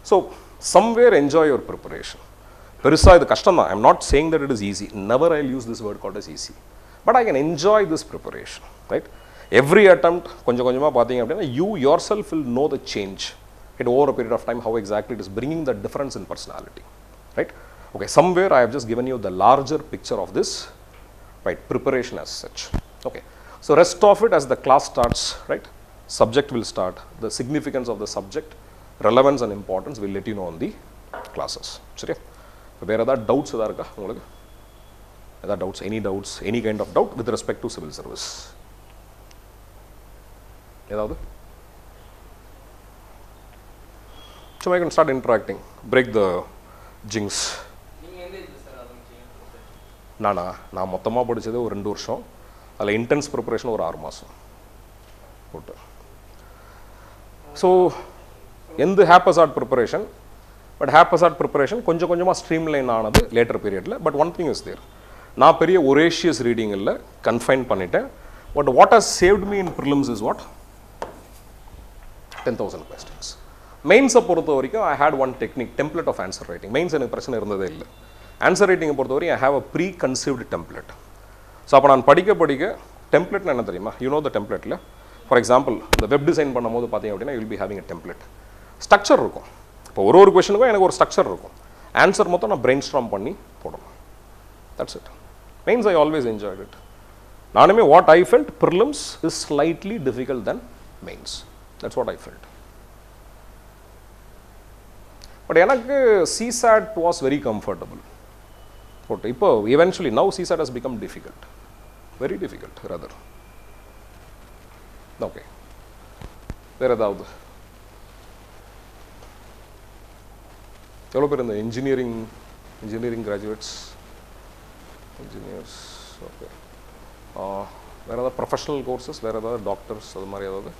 A: so somewhere enjoy your preparation. பெருசாக இது கஷ்டம் தான். I am not saying that it is easy. Never I use this word called as easy. But I can enjoy this preparation, right? Every attempt கொஞ்சம் கொஞ்சமாக பார்த்தீங்க அப்படின்னா you yourself will know the change it over a period of time how exactly it is bringing the difference in personality, right? Okay, somewhere I have just given you the larger picture of this, right, preparation as such. Okay, so rest of it as the class starts, right, subject will start, the significance of the subject, relevance and importance will let you know on the classes. சரியா? இப்போ வேறு ஏதாவது டவுட்ஸ் எதாவது இருக்கா உங்களுக்கு? ஏதாவது doubts, any doubts, any kind of doubt with respect to civil service ஏதாவது? So I can start interacting, break the jinx. நான் மொத்தமாக படித்தது ஒரு 2 வருஷம், அதில் இன்டென்ஸ் ப்ரிப்பரேஷன் ஒரு 6 மாதம் போட்டு. ஸோ எந்த haphazard preparation, but haphazard preparation கொஞ்சம் கொஞ்சமாக ஸ்ட்ரீம்லைன் ஆனது லேட்டர் பீரியடில். But one thing is there, நான் பெரிய ஒரேஷியஸ் ரீடிங் இல்லை, கன்ஃபைன் பண்ணிட்டேன். But what has saved me in prelims is what? 10,000 questions. மெயின்ஸை பொறுத்த வரைக்கும் I had one technique, template of answer writing. Mains எனக்கு பிரச்சனை இருந்ததே இல்லை. ஆன்சர் ரைட்டிங்கை பொறுத்த வரைக்கும் I have a preconceived template. So அப்போ நான் படிக்க டெம்ப்ளேட்னு என்ன தெரியுமா? யூ நோ த டெம்ப்ளேட்டில் ஃபார் எக்ஸாம்பிள் இந்த வெப் டிசைன் பண்ணும்போது பார்த்தீங்க அப்படின்னா will be having a template. Structure இருக்கும். இப்போ ஒரு கொஷனுக்கும் எனக்கு ஒரு ஸ்ட்ரக்சர் இருக்கும். ஆன்சர் மொத்தம் நான் பிரெயின் ஸ்ட்ராம் பண்ணி போடணும். That's it. Mains I always enjoyed it. நானுமே what I felt prelims is slightly difficult then mains. That's what I felt. But எனக்கு CSAT was very comfortable. Okay, இப்போ eventually now CSAT has become difficult, very difficult rather. Okay, வேறு ஏதாவது? எவ்வளோ பேர் இந்த இன்ஜினியரிங் கிராஜுவேட்ஸ், இன்ஜினியர்ஸ்? ஓகே, வேறு ஏதாவது ப்ரொஃபஷனல் கோர்சஸ், வேறு ஏதாவது டாக்டர்ஸ் அது மாதிரி ஏதாவது?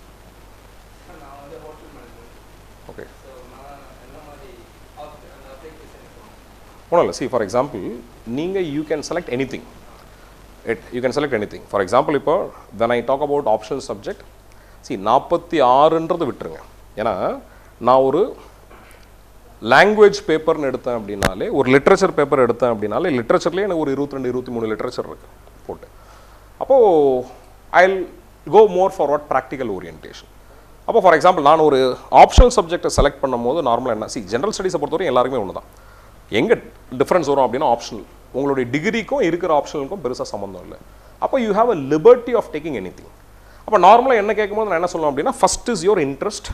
A: ஓகே, ஒன்றும் இல்லை. சி ஃபார் எக்ஸாம்பிள் நீங்கள் you can select anything. You can select anything. For example இப்போ when I talk about optional subject, see 46ன்றது விட்டுருங்க. ஏன்னா நான் ஒரு லாங்குவேஜ் பேப்பர்னு எடுத்தேன் அப்படின்னாலே, ஒரு லிட்ரேச்சர் பேப்பர் எடுத்தேன் அப்படின்னாலே, லிட்ரேச்சர்லேயே எனக்கு ஒரு 22-23 லிட்ரேச்சர் இருக்குது போட்டு. அப்போது I will go more for what practical orientation. அப்போ ஃபார் எக்ஸாம்பிள் நான் ஒரு ஆப்ஷனல் சப்ஜெக்டை செலக்ட் பண்ணும்போது நார்மலாக என்ன, சி ஜென்ரல் ஸ்டடீஸை பொறுத்தவரைக்கும் எல்லாருமே ஒன்று தான். எங்கே டிஃப்ரென்ஸ் வரும் அப்படின்னா ஆப்ஷனல். உங்களுடைய டிகிரிக்கும் இருக்கிற ஆப்ஷனலுக்கும் பெருசாக சம்மந்தம் இல்லை. அப்போ you have a liberty of taking anything. அப்போ நார்மலாக என்ன கேட்கும்போது நான் என்ன சொல்லணும் அப்படின்னா, first is your interest,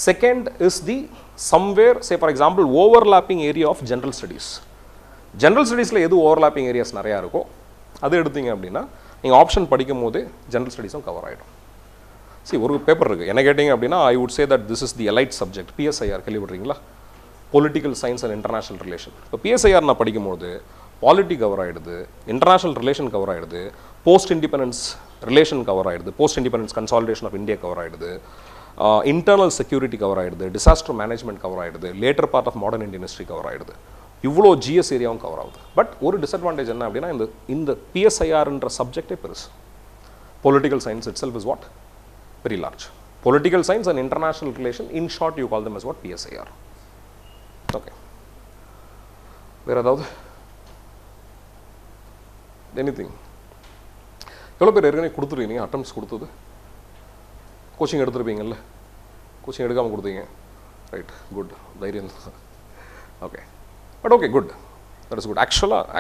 A: second is the somewhere say for example overlapping area of general studies. General ஸ்டடீஸில் எது ஓவர்லாப்பிங் ஏரியாஸ் நிறையா இருக்கோ அது எடுத்தீங்க அப்படின்னா நீங்கள் ஆப்ஷன் படிக்கும் போது ஜென்ரல் ஸ்டடீஸும் கவர் ஆகிடும். சரி, ஒரு பேப்பர் இருக்குது என்ன கேட்டிங்க அப்படின்னா, I would say that this is the elite subject. PSIR கேள்விப்படுறீங்களா? Political science and international relation. இப்போ PSIR நான் படிக்கும்போது பாலிட்டி கவர் ஆகிடுது, இன்டர்நேஷனல் ரிலேஷன் கவர் ஆகிடுது, போஸ்ட் இண்டிபெண்டன்ஸ் ரிலேஷன் கவர் ஆகிடுது, post independence consolidation of India cover ஆகிடுது, இன்டர்னல் செக்யூரிட்டி கவர் ஆகிடுது, டிசாஸ்டர் மேனேஜ்மெண்ட் கவர் ஆகிடுது, later part of modern Indian history cover ஆகிடுது. இவ்வளோ GS ஏரியாவும் கவர் ஆகுது. பட் ஒரு டிஸ்அட்வான்டேஜ் என்ன அப்படின்னா, இந்த PSIRன்ற சப்ஜெக்டே பெருசு. Political science it self is what very large. Political science and international relation, in short you call them as what PSIR. Okay, வேறு ஏதாவது? எனிதிங்? எவ்வளோ பேர் ஏற்கனவே கொடுத்துருக்கீங்க அட்டம்ப்ட்ஸ் கொடுத்தது? கோச்சிங் எடுத்துருப்பீங்கல்ல? கோச்சிங் எடுக்காமல் கொடுத்தீங்க, ரைட், குட், தைரியம் தான். Okay, but okay, good, that is good.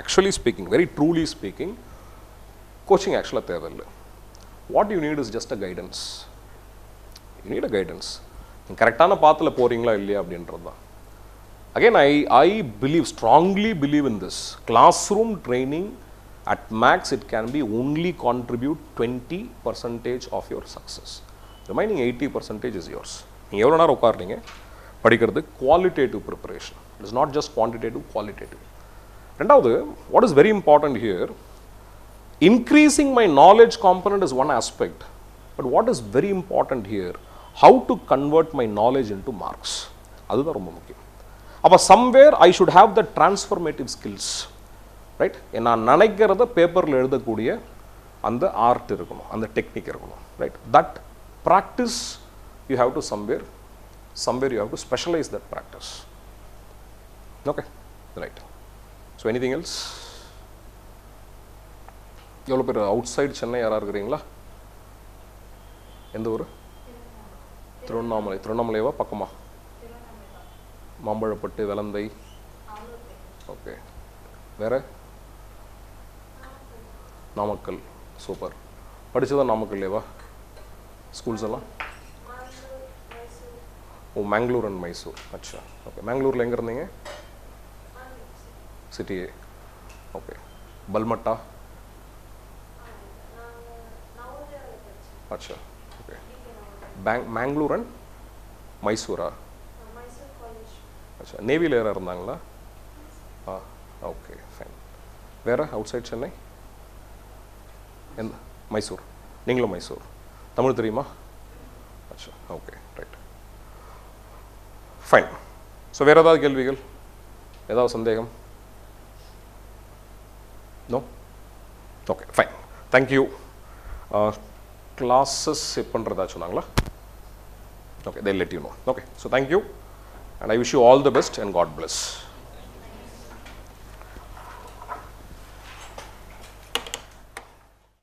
A: Actually speaking, very truly speaking, coaching ஆக்சுவலாக தேவையில்லை. What you need is just a guidance. You need a guidance. நீங்கள் கரெக்டான பாத்தில் போகிறீங்களா இல்லையா அப்படின்றது தான். Again, I believe, strongly believe in this. Classroom training, at max, it can be only contribute 20% of your success. Remaining 80% is yours. நீங்கள் எவ்வளோ நேரம் உட்காருறீங்க படிக்கிறது qualitative preparation. It is not just quantitative, qualitative. ரெண்டாவது, what is very important here, increasing my knowledge component is one aspect, but what is very important here, how to convert my knowledge into marks. அதுதான் ரொம்ப முக்கியம். அப்போ somewhere I should have the transformative skills, right? நான் நினைக்கிறத பேப்பரில் எழுதக்கூடிய அந்த ஆர்ட் இருக்கணும், அந்த டெக்னிக் இருக்கணும், right? That practice you have to somewhere you have to specialize that practice. Okay, right. So anything else? எவ்வளோ பேர் அவுட் சைடு சென்னை யாராக இருக்கிறீங்களா? எந்த ஊர்? திருவண்ணாமலையவா பக்கமா? மாம்பழப்பட்டு, வெலந்தை. ஓகே, வேற? நாமக்கல். சூப்பர். படித்ததான் நாமக்கல்லேவா ஸ்கூல்ஸ் எல்லாம்? ஓ, மேங்களூர் அண்ட் மைசூர். அச்சா, ஓகே. மேங்களூரில் எங்கே இருந்தீங்க? சிட்டியே. ஓகே. பல்மட்டா? அச்சா, ஓகே. மேங்களூர் அண்ட் மைசூரா? அச்சா, நேவியில் யாராக இருந்தாங்களா? Okay, fine. வேறு அவுட் சைட் சென்னை? எந்த? மைசூர். நீங்களும் மைசூர். தமிழ் தெரியுமா? அச்சா, ஓகே, ரைட், ஃபைன். ஸோ வேறு ஏதாவது கேள்விகள், ஏதாவது சந்தேகம்? No? Okay, fine, thank you. classes எப்பன்றதா சொன்னாங்களா? Okay, they'll let you know. Okay, so thank you and I wish you all the best and God bless.